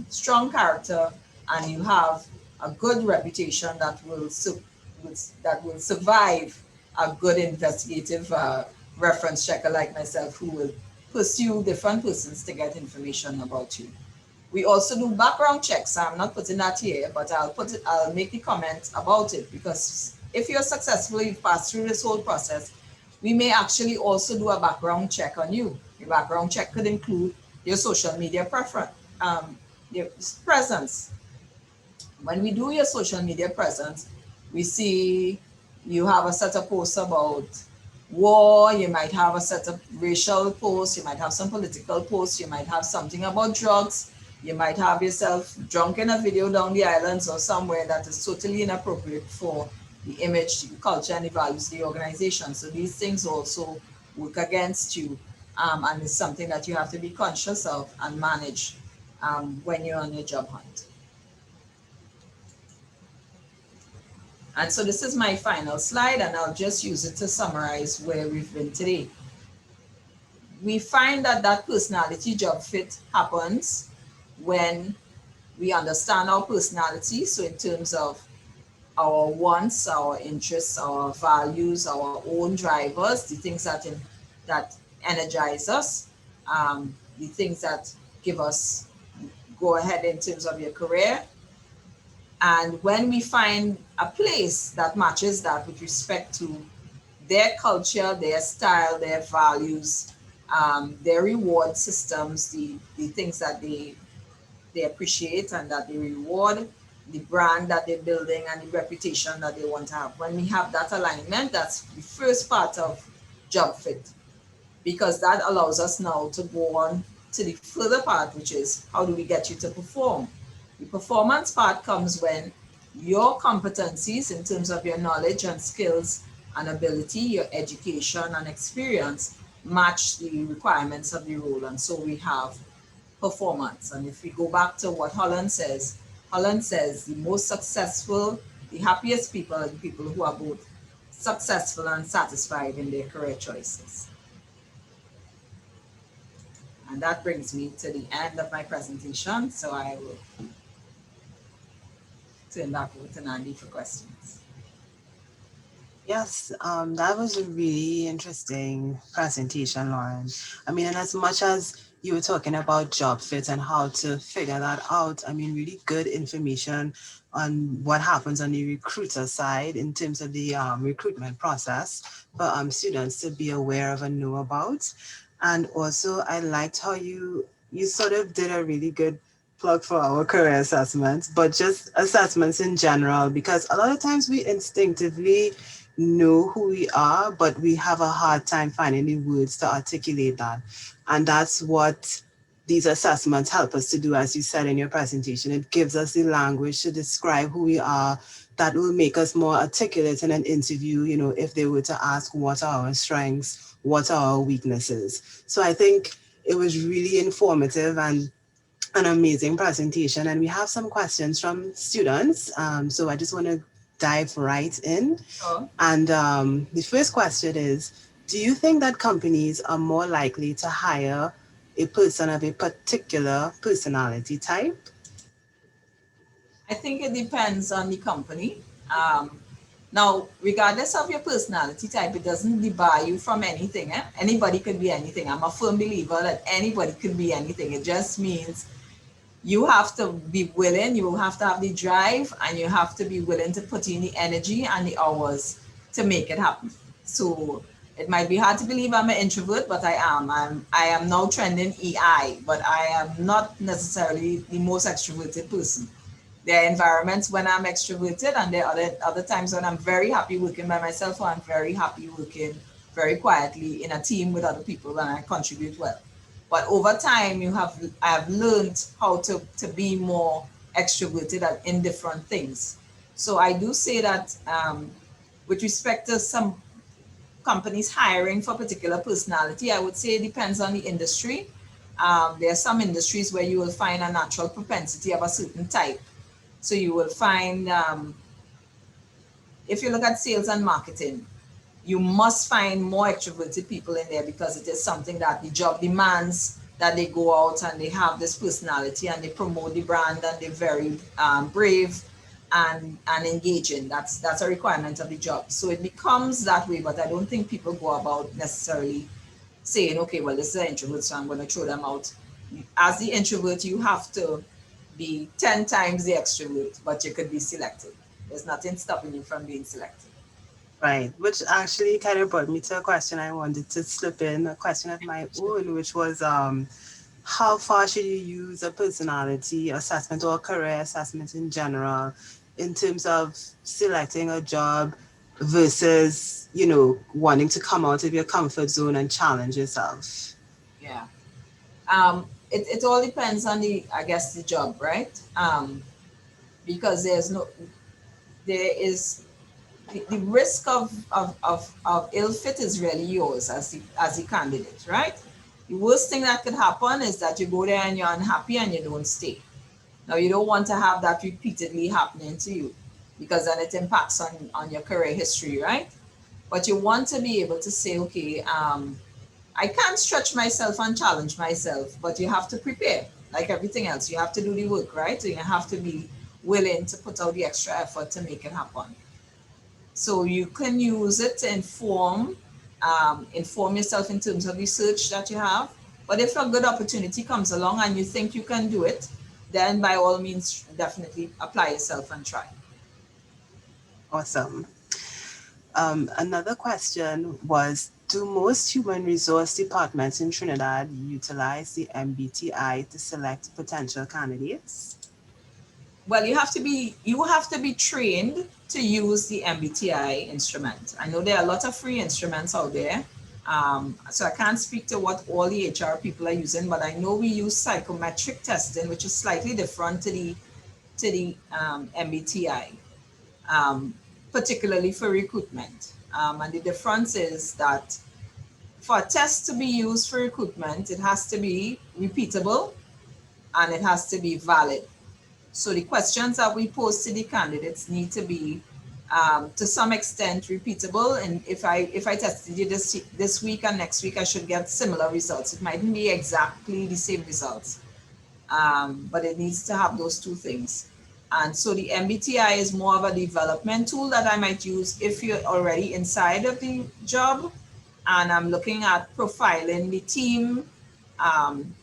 strong character, and you have a good reputation that will survive a good investigative reference checker like myself, who will pursue different persons to get information about you. We also do background checks. I'm not putting that here, but I'll make the comment about it, because if you're successfully passed through this whole process, we may actually also do a background check on you. Your background check could include your social media your presence. When we do your social media presence, we see you have a set of posts about war, you might have a set of racial posts, you might have some political posts, you might have something about drugs, you might have yourself drunk in a video down the islands or somewhere that is totally inappropriate for the image, the culture, and the values of the organization. So these things also work against you, and it's something that you have to be conscious of and manage when you're on your job hunt. And so this is my final slide, and I'll just use it to summarize where we've been today. we find that that personality job fit happens when we understand our personality. So in terms of our wants, our interests, our values, our own drivers, the things that energize us, the things that give us go ahead in terms of your career. And when we find a place that matches that with respect to their culture, their style, their values, their reward systems, the things that they appreciate and that they reward, the brand that they're building and the reputation that they want to have. When we have that alignment, that's the first part of job fit, because that allows us now to go on to the further part, which is how do we get you to perform? The performance part comes when your competencies in terms of your knowledge and skills and ability, your education and experience match the requirements of the role. And so we have performance. And if we go back to what Holland says the most successful, the happiest people are the people who are both successful and satisfied in their career choices. And that brings me to the end of my presentation. So I will turn back over to Nandi for questions. Yes, that was a really interesting presentation, Lauren. I mean, and as much as you were talking about job fit and how to figure that out, I mean, really good information on what happens on the recruiter side in terms of the recruitment process for students to be aware of and know about. And also, I liked how you sort of did a really good plug for our career assessments, but just assessments in general, because a lot of times we instinctively know who we are, but we have a hard time finding the words to articulate that. And that's what these assessments help us to do, as you said in your presentation. It gives us the language to describe who we are that will make us more articulate in an interview, you know, if they were to ask what are our strengths, what are our weaknesses. So I think it was really informative and an amazing presentation. And we have some questions from students. So I just want to dive right in. Sure. And the first question is, do you think that companies are more likely to hire a person of a particular personality type? I think it depends on the company. Now, regardless of your personality type, it doesn't debar you from anything. Anybody could be anything. I'm a firm believer that anybody could be anything. It just means you have to be willing, you have to have the drive, and you have to be willing to put in the energy and the hours to make it happen. So it might be hard to believe I'm an introvert, but I am. I am now trending EI, but I am not necessarily the most extroverted person. There are environments when I'm extroverted, and there are other times when I'm very happy working by myself, or I'm very happy working very quietly in a team with other people, and I contribute well. But over time, I have learned how to be more extroverted in different things. So I do say that with respect to some companies hiring for particular personality, I would say it depends on the industry. There are some industries where you will find a natural propensity of a certain type. So you will find, if you look at sales and marketing, you must find more extroverted people in there, because it is something that the job demands, that they go out and they have this personality and they promote the brand and they're very brave and engaging. That's a requirement of the job. So it becomes that way, but I don't think people go about necessarily saying, okay, well, this is an introvert, so I'm going to throw them out. As the introvert, you have to be 10 times the extrovert, but you could be selected. There's nothing stopping you from being selected. Right, which actually kind of brought me to a question I wanted to slip in, a question of my own, which was how far should you use a personality assessment or a career assessment in general in terms of selecting a job versus, you know, wanting to come out of your comfort zone and challenge yourself? Yeah. It all depends on I guess, the job, right? Because there is the risk of ill fit is really yours as the candidate, right? The worst thing that could happen is that you go there and you're unhappy and you don't stay. Now, you don't want to have that repeatedly happening to you, because then it impacts on your career history, right? But you want to be able to say, okay, I can't stretch myself and challenge myself, but you have to prepare. Like everything else, you have to do the work, right? And you have to be willing to put out the extra effort to make it happen. So you can use it to inform yourself in terms of research that you have. But if a good opportunity comes along and you think you can do it, then by all means, definitely apply yourself and try. Awesome. Another question was, do most human resource departments in Trinidad utilize the MBTI to select potential candidates? Well, you have to be trained to use the MBTI instrument. I know there are a lot of free instruments out there. So I can't speak to what all the HR people are using, but I know we use psychometric testing, which is slightly different to the MBTI, um, particularly for recruitment. And the difference is that for a test to be used for recruitment, it has to be repeatable and it has to be valid. So the questions that we pose to the candidates need to be, to some extent, repeatable. And if I tested you this week and next week, I should get similar results. It mightn't be exactly the same results, but it needs to have those two things. And so the MBTI is more of a development tool that I might use if you're already inside of the job and I'm looking at profiling the team,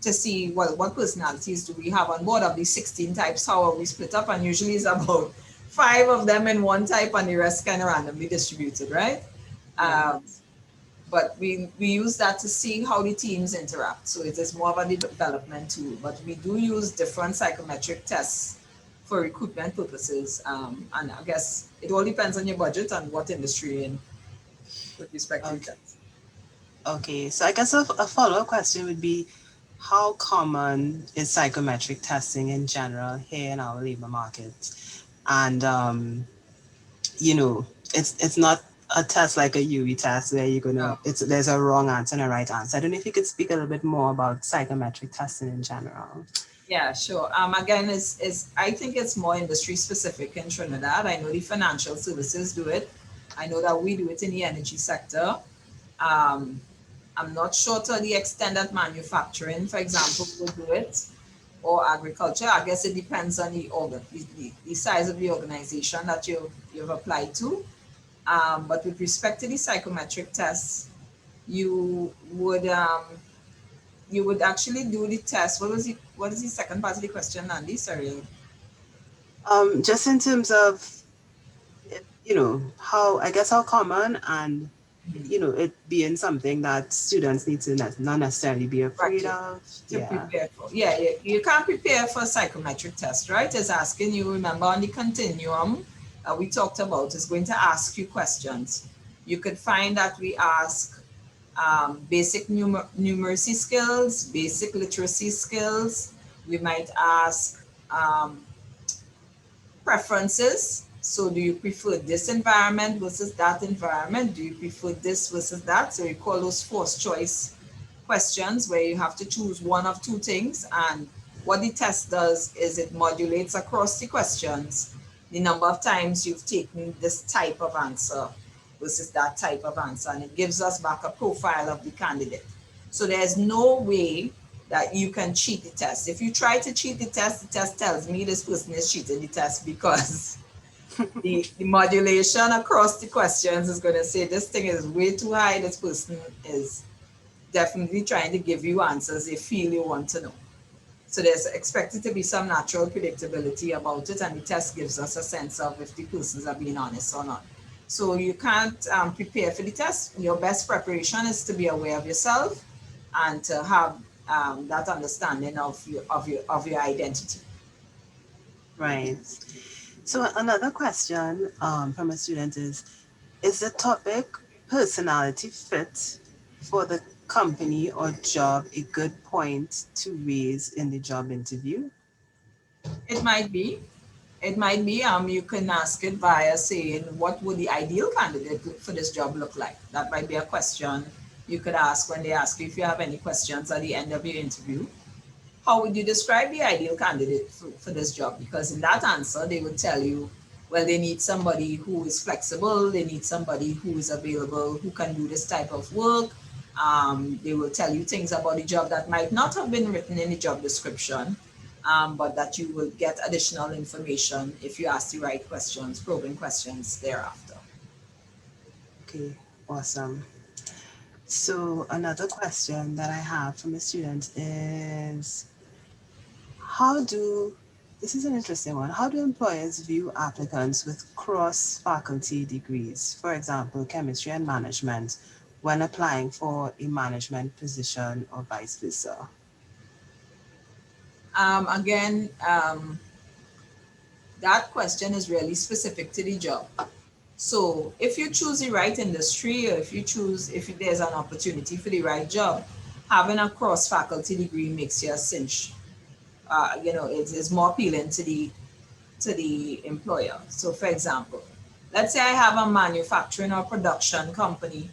to see, well, what personalities do we have on board of these 16 types, how are we split up? And usually it's about 5 of them in one type and the rest kind of randomly distributed, right? Right. Um, but we use that to see how the teams interact. So it is more of a development tool, but we do use different psychometric tests for recruitment purposes. And I guess it all depends on your budget and what industry you're in with respect to the Okay. test. Okay. So I guess a follow-up question would be, how common is psychometric testing in general here in our labor market? And it's not a test like a UE test where there's a wrong answer and a right answer. I don't know if you could speak a little bit more about psychometric testing in general. Yeah, sure. Again, is I think it's more industry specific in Trinidad. I know the financial services do it. I know that we do it in the energy sector. Um, I'm not sure to the extent that manufacturing, for example, will do it, or agriculture. I guess it depends on the size of the organization that you've applied to. But with respect to the psychometric tests, you would um, you would actually do the test. What is the second part of the question, Andy? Sorry. Just in terms of, how, I guess, how common, and it being something that students need to not necessarily be afraid Right. of. To Yeah. prepare for. Yeah, you can't prepare for a psychometric test, right? It's asking you, remember on the continuum we talked about, is going to ask you questions. You could find that we ask basic numeracy skills, basic literacy skills. We might ask preferences. So do you prefer this environment versus that environment? Do you prefer this versus that? So we call those forced choice questions where you have to choose one of two things. And what the test does is it modulates across the questions the number of times you've taken this type of answer versus that type of answer. And it gives us back a profile of the candidate. So there's no way that you can cheat the test. If you try to cheat the test tells me this person is cheating the test because the modulation across the questions is going to say this thing is way too high. This person is definitely trying to give you answers they feel you want to know. So there's expected to be some natural predictability about it, and the test gives us a sense of if the persons are being honest or not. So you can't prepare for the test. Your best preparation is to be aware of yourself and to have that understanding of your identity. Right. So another question from a student is the topic personality fit for the company or job a good point to raise in the job interview? It might be. It might be. You can ask it via saying, what would the ideal candidate for this job look like? That might be a question you could ask when they ask you if you have any questions at the end of your interview. How would you describe the ideal candidate for this job? Because in that answer, they would tell you, well, they need somebody who is flexible, they need somebody who is available, who can do this type of work, They will tell you things about the job that might not have been written in the job description, but that you will get additional information if you ask the right questions, probing questions thereafter. Okay, awesome. So another question that I have from a student is, how do, this is an interesting one, how do employers view applicants with cross-faculty degrees, for example, chemistry and management, when applying for a management position or vice versa? Again, that question is really specific to the job. So if you choose the right industry, or if there's an opportunity for the right job, having a cross-faculty degree makes you a cinch. It is more appealing to the employer. So for example, let's say I have a manufacturing or production company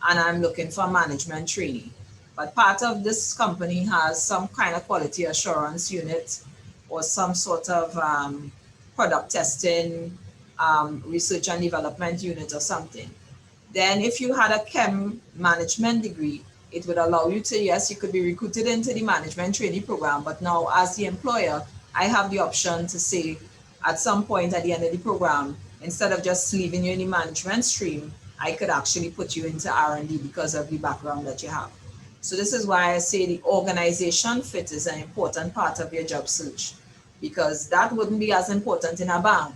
and I'm looking for a management trainee. But part of this company has some kind of quality assurance unit or some sort of product testing, research and development unit or something. Then if you had a chem management degree, it would allow you to, yes, you could be recruited into the management trainee program, but now as the employer, I have the option to say at some point at the end of the program, instead of just leaving you in the management stream, I could actually put you into R&D because of the background that you have. So this is why I say the organization fit is an important part of your job search, because that wouldn't be as important in a bank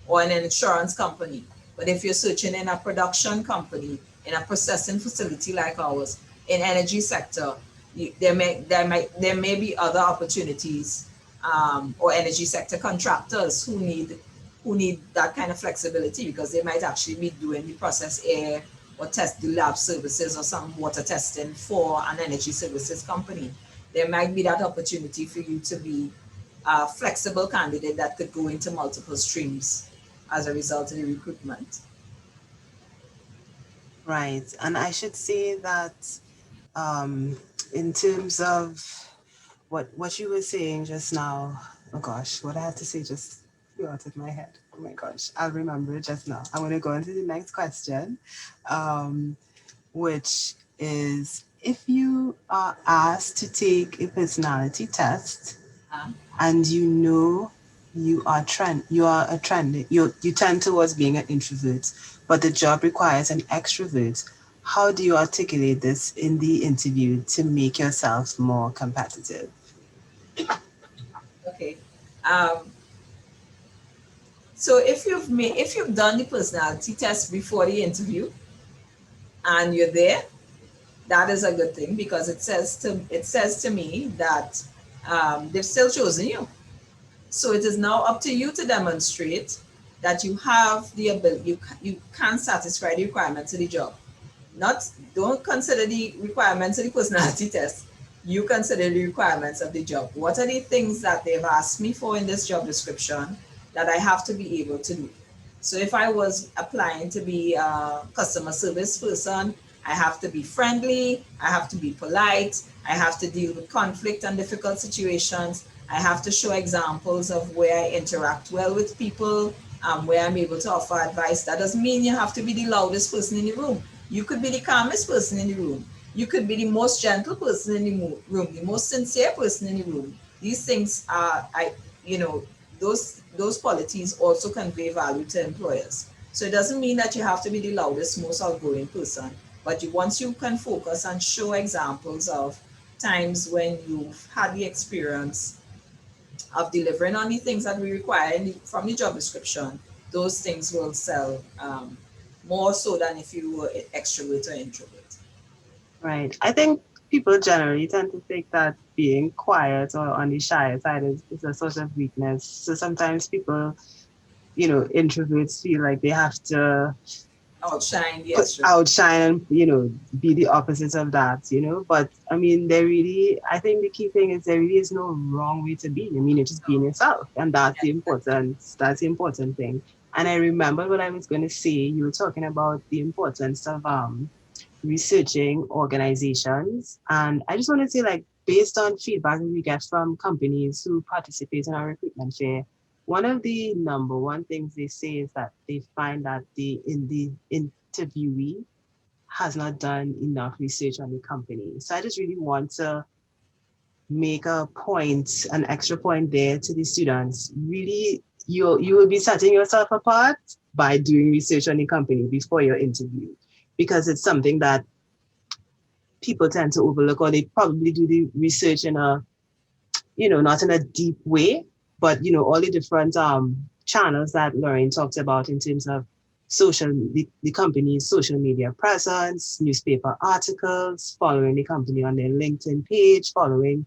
or in an insurance company. But if you're searching in a production company, in a processing facility like ours, in energy sector, there may be other opportunities, or energy sector contractors who need that kind of flexibility, because they might actually be doing the process air or test the lab services or some water testing for an energy services company. There might be that opportunity for you to be a flexible candidate that could go into multiple streams as a result of the recruitment. Right. And I should say that in terms of what you were saying just now, oh gosh, what I had to say just flew out of my head. Oh my gosh, I'll remember it just now. I'm going to go into the next question, um, which is, if you are asked to take a personality test Uh, and you tend towards being an introvert, but the job requires an extrovert. How do you articulate this in the interview to make yourself more competitive? okay. Um, so if you've done the personality test before the interview and you're there, that is a good thing, because it says to me that they've still chosen you. So it is now up to you to demonstrate that you have the ability, you can satisfy the requirements of the job. Not Don't consider the requirements of the personality test. You consider the requirements of the job. What are the things that they've asked me for in this job description that I have to be able to do? So if I was applying to be a customer service person, I have to be friendly, I have to be polite, I have to deal with conflict and difficult situations, I have to show examples of where I interact well with people, where I'm able to offer advice. That doesn't mean you have to be the loudest person in the room. You could be the calmest person in the room. You could be the most gentle person in the room, the most sincere person in the room. These things are, those qualities also convey value to employers. So it doesn't mean that you have to be the loudest, most outgoing person, but once you can focus and show examples of times when you've had the experience of delivering on the things that we require from the job description, those things will sell, more so than if you were extrovert or introvert. Right. I think people generally tend to think that being quiet or on the shy side is a sort of weakness. So sometimes people, introverts feel like they have to Outshine the extrovert. outshine and be the opposite of that. But I mean, I think the key thing is there really is no wrong way to be. I mean, you're just being yourself, and that's the important thing. And I remember what I was going to say. You were talking about the importance of researching organizations, and I just want to say, like, based on feedback that we get from companies who participate in our recruitment fair, one of the number one things they say is that they find that the interviewee has not done enough research on the company. So I just really want to make a point, an extra point there to the students. Really, you will be setting yourself apart by doing research on the company before your interview, because it's something that people tend to overlook, or they probably do the research in a, not in a deep way, but all the different channels that Lorraine talked about in terms of the company's social media presence, newspaper articles, following the company on their LinkedIn page, following,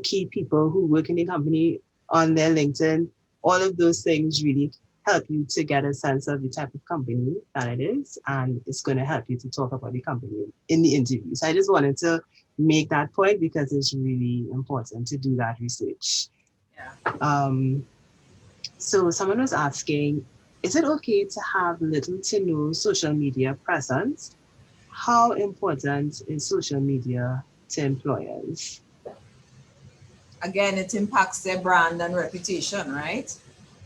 key people who work in the company on their LinkedIn. All of those things really help you to get a sense of the type of company that it is, and it's going to help you to talk about the company in the interview. So I just wanted to make that point because it's really important to do that research. Yeah. So someone was asking, is it okay to have little to no social media presence? How important is social media to employers? Again, it impacts their brand and reputation, right?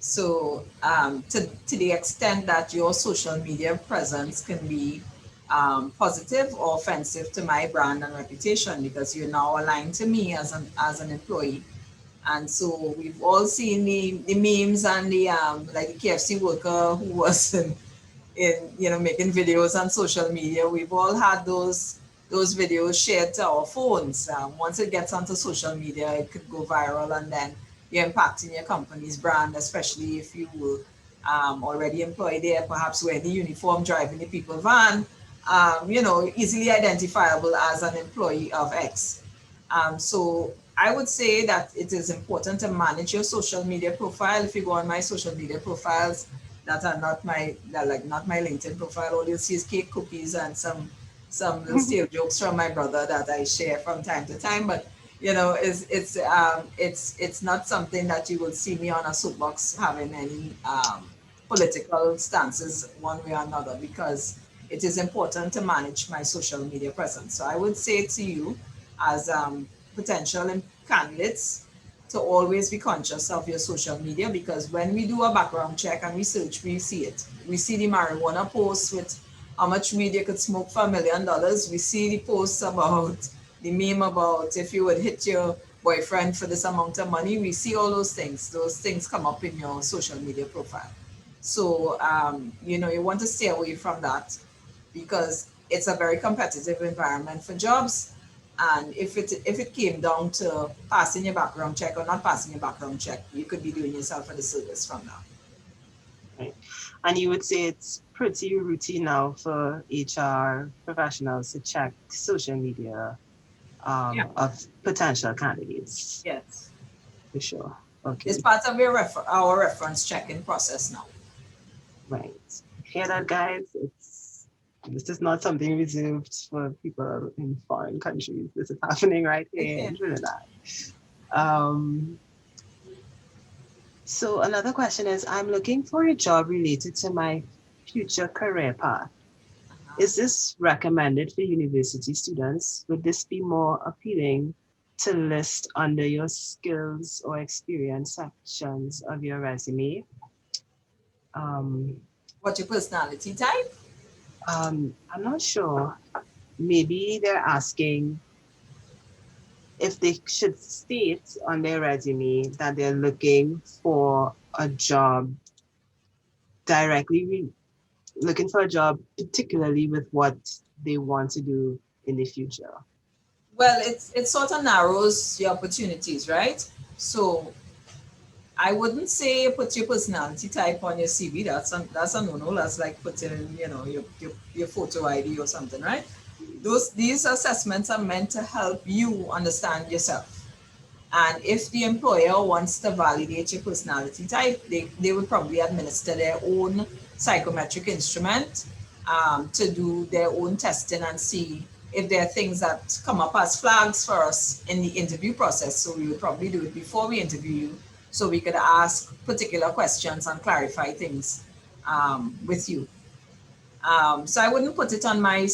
So to the extent that your social media presence can be positive or offensive to my brand and reputation, because you're now aligned to me as an employee. And so we've all seen the memes and the like the KFC worker who was making videos on social media. We've all had those videos shared to our phones. Once it gets onto social media, it could go viral, and then you're impacting your company's brand, especially if you were already employed there, perhaps wearing the uniform, driving the people van, easily identifiable as an employee of X. So I would say that it is important to manage your social media profile. If you go on my social media profiles that are not not my LinkedIn profile, all you'll see is cake, cookies, and some little stale jokes from my brother that I share from time to time. But it's not something that you will see me on a soapbox having any political stances one way or another, because it is important to manage my social media presence. So I would say to you, as potential candidates, to always be conscious of your social media, because when we do a background check and research, we see it. We see the marijuana posts with how much weed you could smoke for $1 million. We see the posts about the meme about if you would hit your boyfriend for this amount of money. We see all those things. Those things come up in your social media profile. So, you want to stay away from that, because it's a very competitive environment for jobs. And if it came down to passing your background check or not passing your background check, you could be doing yourself a disservice from that. Right. And you would say it's pretty routine now for HR professionals to check social media Yeah. of potential candidates. Yes. For sure. Okay. It's part of our reference checking process now. Right. Hear that, guys? This is not something reserved for people in foreign countries. This is happening right here in Trinidad. So another question is, I'm looking for a job related to my future career path. Is this recommended for university students? Would this be more appealing to list under your skills or experience sections of your resume? What's your personality type? I'm not sure. Maybe they're asking if they should state on their resume that they're looking for a job directly, looking for a job particularly with what they want to do in the future. Well, it sort of narrows your opportunities, right? So I wouldn't say put your personality type on your CV. That's a no-no. That's like putting, your photo ID or something, right? These assessments are meant to help you understand yourself. And if the employer wants to validate your personality type, they would probably administer their own psychometric instrument to do their own testing and see if there are things that come up as flags for us in the interview process. So we would probably do it before we interview you, so we could ask particular questions and clarify things with you. So I wouldn't put it on my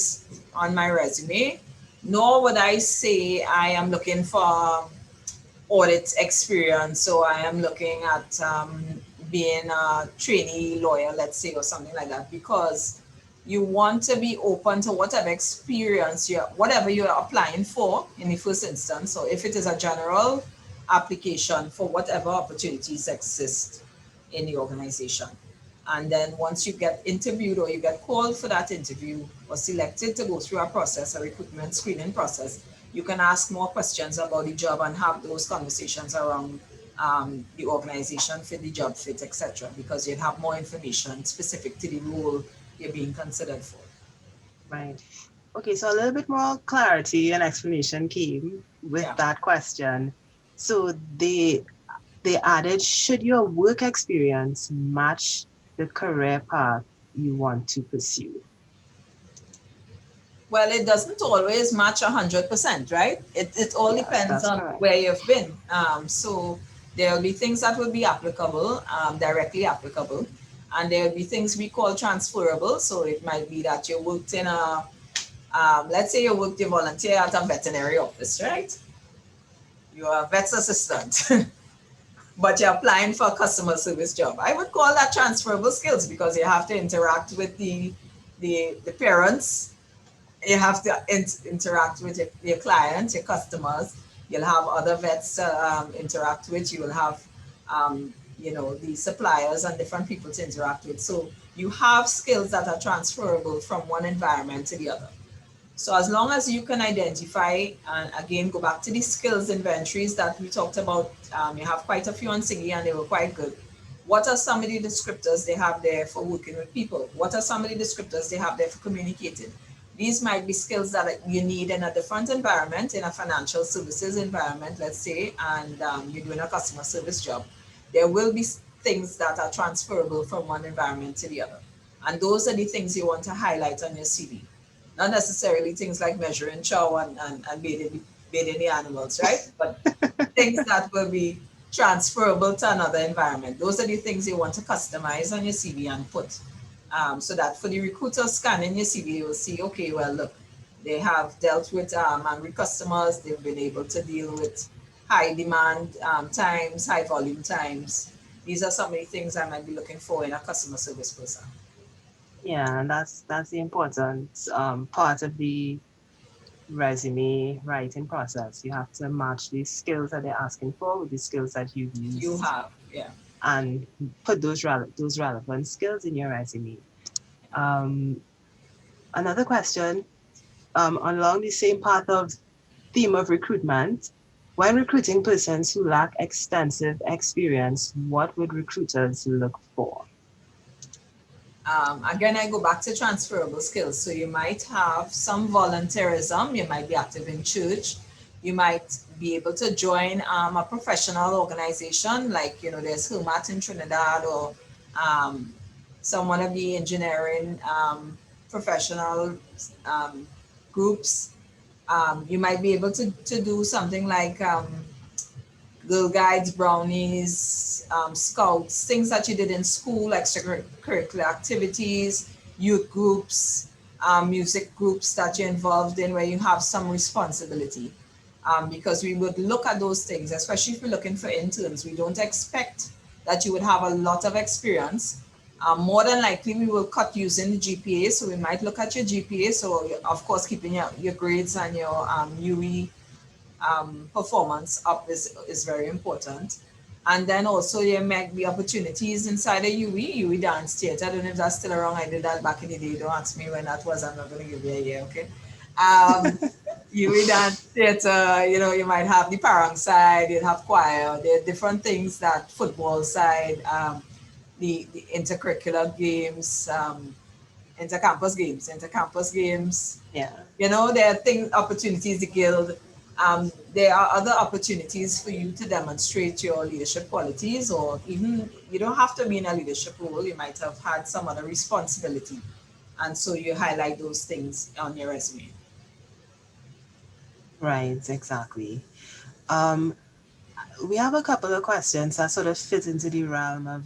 resume, nor would I say I am looking for audit experience. So I am looking at being a trainee lawyer, let's say, or something like that, because you want to be open to whatever experience whatever you're applying for in the first instance. So if it is a general application for whatever opportunities exist in the organization. And then once you get interviewed or you get called for that interview or selected to go through a process, a recruitment screening process, you can ask more questions about the job and have those conversations around the organization for the job fit, etc. Because you'd have more information specific to the role you're being considered for. Right. Okay, so a little bit more clarity and explanation came with that question. So they added, should your work experience match the career path you want to pursue? Well, it doesn't always match 100%, right? It all depends on correct. where you've been. So there will be things that will be applicable, directly applicable, and there will be things we call transferable. So it might be that you worked in a, let's say you worked a volunteer at a veterinary office, right? You're a vet's assistant, but you're applying for a customer service job. I would call that transferable skills because you have to interact with the parents. You have to interact with your clients, your customers. You'll have other vets to interact with. You will have, the suppliers and different people to interact with. So you have skills that are transferable from one environment to the other. So as long as you can identify, and again, go back to the skills inventories that we talked about, you have quite a few on Singy and they were quite good. What are some of the descriptors they have there for working with people? What are some of the descriptors they have there for communicating? These might be skills that you need in a different environment, in a financial services environment, let's say, and you're doing a customer service job. There will be things that are transferable from one environment to the other. And those are the things you want to highlight on your CV. Not necessarily things like measuring chow and bathing the animals, right? But things that will be transferable to another environment. Those are the things you want to customize on your CV and put. So that for the recruiter scanning your CV, you will see, okay, well, look, they have dealt with angry customers. They've been able to deal with high demand times, high volume times. These are some of the things I might be looking for in a customer service person. Yeah, and that's the important part of the resume writing process. You have to match the skills that they're asking for with the skills that you've used. You have, yeah. And put those relevant skills in your resume. Another question, along the same path of theme of recruitment, when recruiting persons who lack extensive experience, what would recruiters look for? Again, I go back to transferable skills. So you might have some volunteerism, you might be active in church, you might be able to join a professional organization like, there's Hermat in Trinidad or some one of the engineering professional groups. You might be able to do something like Girl Guides, Brownies, Scouts, things that you did in school, extracurricular activities, youth groups, music groups that you're involved in where you have some responsibility. Because we would look at those things, especially if we're looking for interns. We don't expect that you would have a lot of experience. More than likely, we will cut using the GPA. So we might look at your GPA. So of course, keeping your grades and your UE performance up is very important. And then also there might be opportunities inside a UE dance theater. I don't know if that's still around. I did that back in the day. Don't ask me when that was. I'm not going to give you a year, okay? UE dance theater, you might have the parang side, you'd have choir. There are different things that football side, the intercurricular games, intercampus games. Yeah. There are opportunities, the guild. There are other opportunities for you to demonstrate your leadership qualities, or even you don't have to be in a leadership role. You might have had some other responsibility. And so you highlight those things on your resume. Right, exactly. We have a couple of questions that sort of fit into the realm of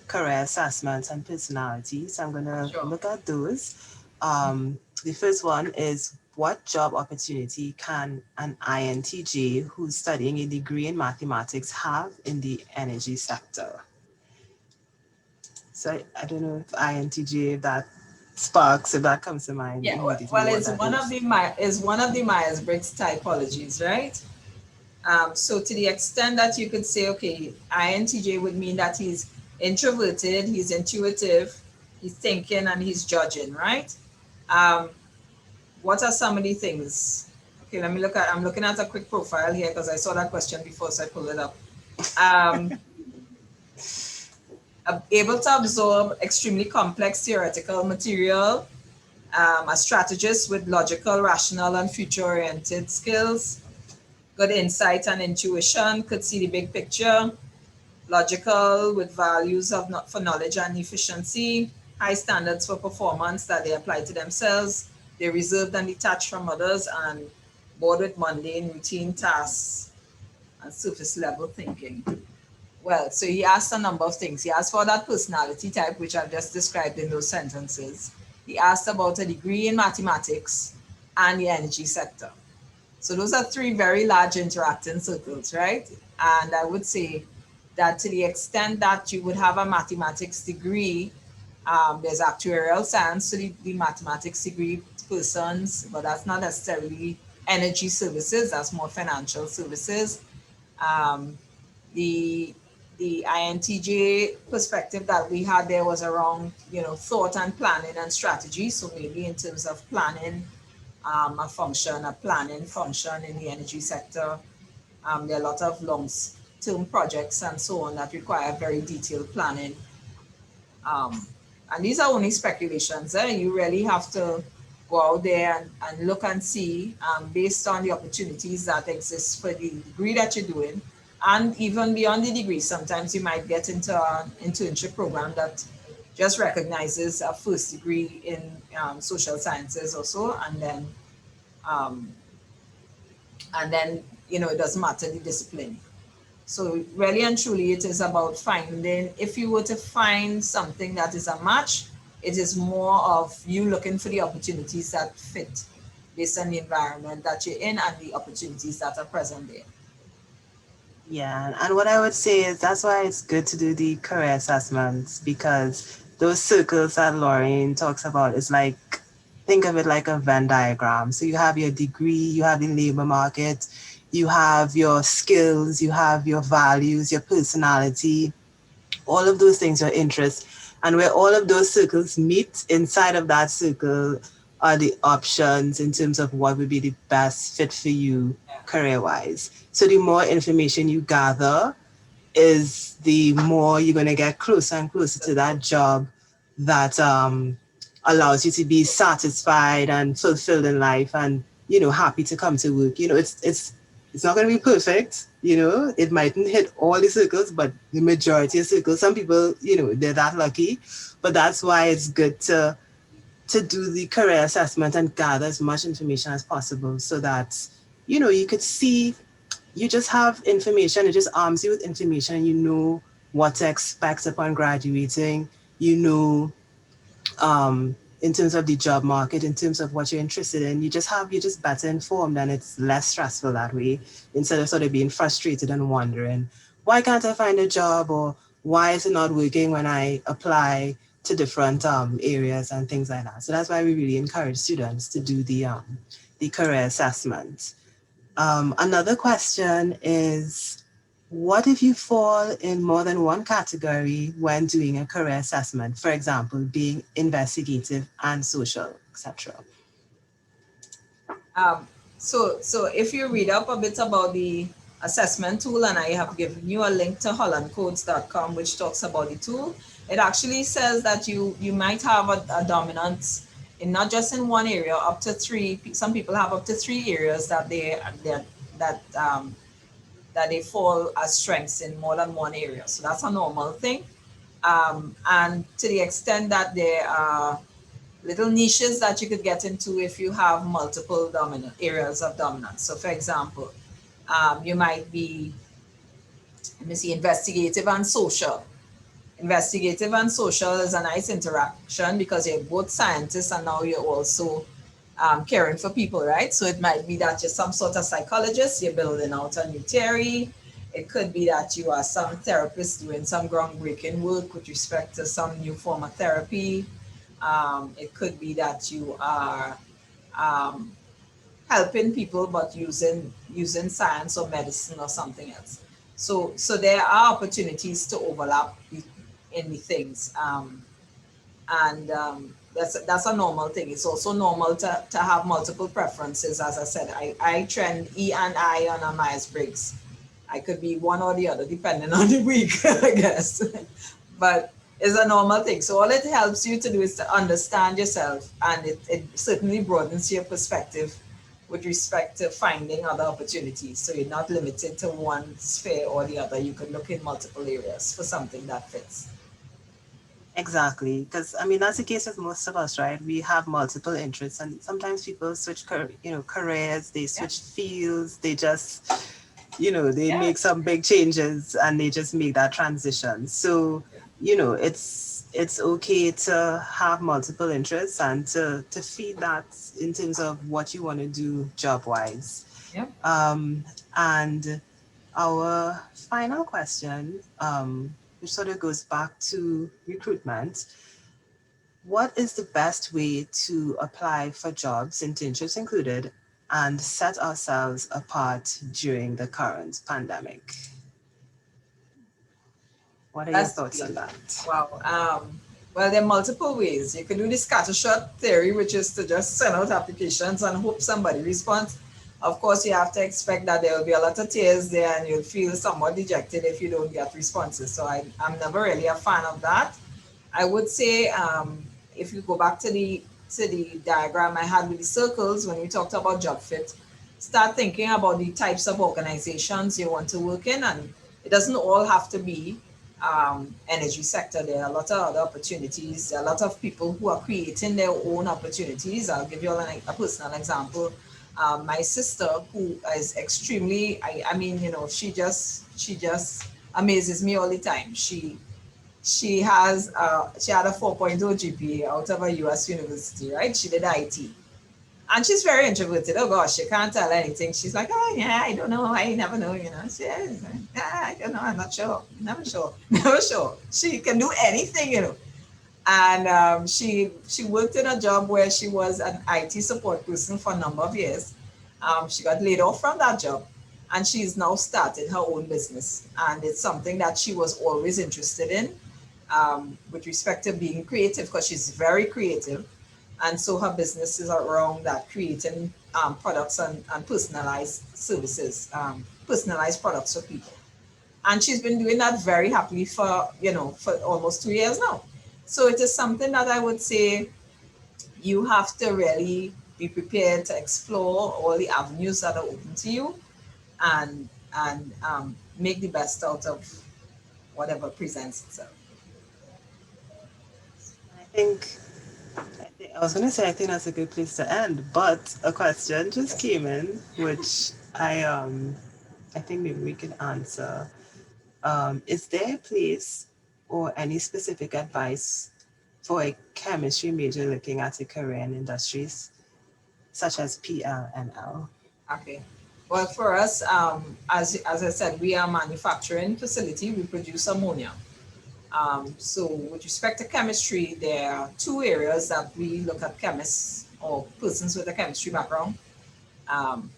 career assessments and personalities. I'm going to look at those. The first one is, what job opportunity can an INTJ who's studying a degree in mathematics have in the energy sector? So I don't know if INTJ, that sparks, if that comes to mind Yeah, immediately, well, what it's that one of is. the Myers-Briggs typologies, right? So to the extent that you could say, okay, INTJ would mean that he's introverted, he's intuitive, he's thinking, and he's judging, right? Um, what are some of the things? Okay, let me look at, I'm looking at a quick profile here because I saw that question before, so I pulled it up. Um, Able to absorb extremely complex theoretical material, a strategist with logical, rational, and future-oriented skills, good insight and intuition, could see the big picture, logical with values of not for knowledge and efficiency, high standards for performance that they apply to themselves, they're reserved and detached from others, and bored with mundane routine tasks and surface level thinking. Well, so he asked a number of things. He asked for that personality type, which I've just described in those sentences. He asked about a degree in mathematics and the energy sector. So those are three very large interacting circles, right? And I would say that to the extent that you would have a mathematics degree, there's actuarial science, so the mathematics degree persons, but that's not necessarily energy services, that's more financial services. Um, the the INTJ perspective that we had there was around, thought and planning and strategy. So maybe in terms of planning, a planning function in the energy sector. There are a lot of long-term projects and so on that require very detailed planning. Um, and these are only speculations. You really have to go out there and look and see, based on the opportunities that exist for the degree that you're doing. And even beyond the degree, sometimes you might get into an internship program that just recognizes a first degree in social sciences or so, um, it doesn't matter the discipline. So really and truly, it is about finding, if you were to find something that is a match, it is more of you looking for the opportunities that fit based on the environment that you're in and the opportunities that are present there. Yeah, and what I would say is that's why it's good to do the career assessments, because those circles that Lorraine talks about is like, think of it like a Venn diagram. So you have your degree, you have the labor market, you have your skills, you have your values, your personality, all of those things, your interests. And where all of those circles meet, inside of that circle are the options in terms of what would be the best fit for you career wise. So the more information you gather is the more you're going to get closer and closer to that job that allows you to be satisfied and fulfilled in life, and happy to come to work. It's not going to be perfect. It mightn't hit all the circles, but the majority of circles, some people, they're that lucky. But that's why it's good to do the career assessment and gather as much information as possible, so that you could see, you just have information. It just arms you with information. You know what to expect upon graduating. In terms of the job market, in terms of what you're interested in, you're just better informed, and it's less stressful that way, instead of sort of being frustrated and wondering, why can't I find a job, or why is it not working when I apply to different areas and things like that. So that's why we really encourage students to do the career assessment. Another question is, what if you fall in more than one category when doing a career assessment? For example, being investigative and social, etc. Um, so if you read up a bit about the assessment tool, and I have given you a link to hollandcodes.com, which talks about the tool, it actually says that you might have a dominance in not just in one area, up to three. Some people have up to three areas that that that they fall as strengths in more than one area. So that's a normal thing. And to the extent that there are little niches that you could get into if you have multiple dominant areas of dominance. So for example, you might be, let me see, investigative and social. Investigative and social is a nice interaction because you're both scientists and now you're also caring for people, right? So it might be that you're some sort of psychologist, you're building out a new theory. It could be that you are some therapist doing some groundbreaking work with respect to some new form of therapy. It could be that you are um, helping people, but using science or medicine or something else. So there are opportunities to overlap in the things, and that's a normal thing. It's also normal to have multiple preferences. As I said, I trend E and I on a Myers-Briggs. I could be one or the other depending on the week, I guess. But it's a normal thing. So all it helps you to do is to understand yourself, and it certainly broadens your perspective with respect to finding other opportunities. So you're not limited to one sphere or the other. You could look in multiple areas for something that fits. Exactly, because I mean that's the case with most of us, right? We have multiple interests, and sometimes people switch, careers, they Yeah. switch fields, they just, they Yeah. make some big changes, and they just make that transition. So, it's okay to have multiple interests and to feed that in terms of what you want to do job wise. Yeah. And our final question, which sort of goes back to recruitment, what is the best way to apply for jobs, internships included, and set ourselves apart during the current pandemic? What are your That's thoughts on deep. that? Wow. Well, there are multiple ways. You can do the scattershot theory, which is to just send out applications and hope somebody responds. Of course, you have to expect that there will be a lot of tears there, and you'll feel somewhat dejected if you don't get responses. So I'm never really a fan of that. I would say, if you go back to the diagram I had with the circles when we talked about job fit, start thinking about the types of organizations you want to work in, and it doesn't all have to be energy sector. There are a lot of other opportunities. There are a lot of people who are creating their own opportunities. I'll give you a personal example. My sister, who is extremely, I mean, she just amazes me all the time. She had a 4.0 GPA out of a US university, right? She did IT. And she's very introverted. Oh gosh, she can't tell anything. She's like, oh yeah, I don't know. I never know, I don't know. I'm not sure. Never sure. Never sure. She can do anything. And she worked in a job where she was an IT support person for a number of years. She got laid off from that job, and she's now started her own business. And it's something that she was always interested in, with respect to being creative, because she's very creative. And so her business is around that, creating products and personalized services, personalized products for people. And she's been doing that very happily for almost 2 years now. So it is something that I would say you have to really be prepared to explore all the avenues that are open to you, and make the best out of whatever presents itself. I think I was going to say I think that's a good place to end, but a question just came in, which I think maybe we could answer. Is there a place or any specific advice for a chemistry major looking at a career in industries such as PL and L? Okay. Well, for us, as I said, we are a manufacturing facility. We produce ammonia. So with respect to chemistry, there are two areas that we look at chemists or persons with a chemistry background. Um,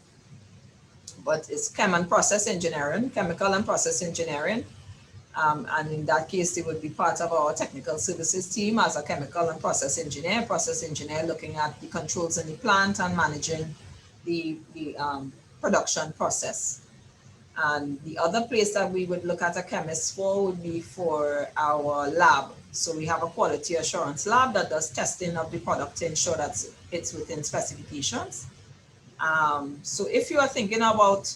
but it's chem and process engineering, chemical and process engineering. And in that case, they would be part of our technical services team as a chemical and process engineer looking at the controls in the plant and managing the production process. And the other place that we would look at a chemist for would be for our lab. So we have a quality assurance lab that does testing of the product to ensure that it's within specifications. So if you are thinking about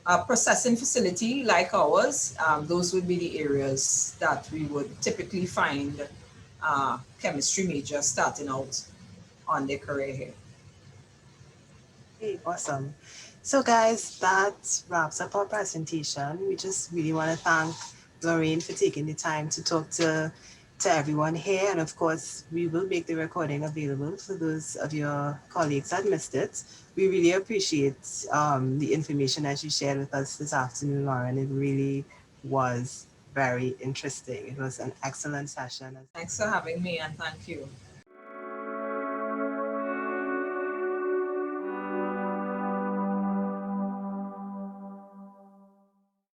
a processing facility like ours, those would be the areas that we would typically find chemistry majors starting out on their career here. Hey, awesome. So, guys, that wraps up our presentation. We just really want to thank Lorraine for taking the time to talk to everyone here. And of course, we will make the recording available for those of your colleagues that missed it. We really appreciate the information that you shared with us this afternoon, Lauren. It really was very interesting. It was an excellent session. Thanks for having me, and thank you.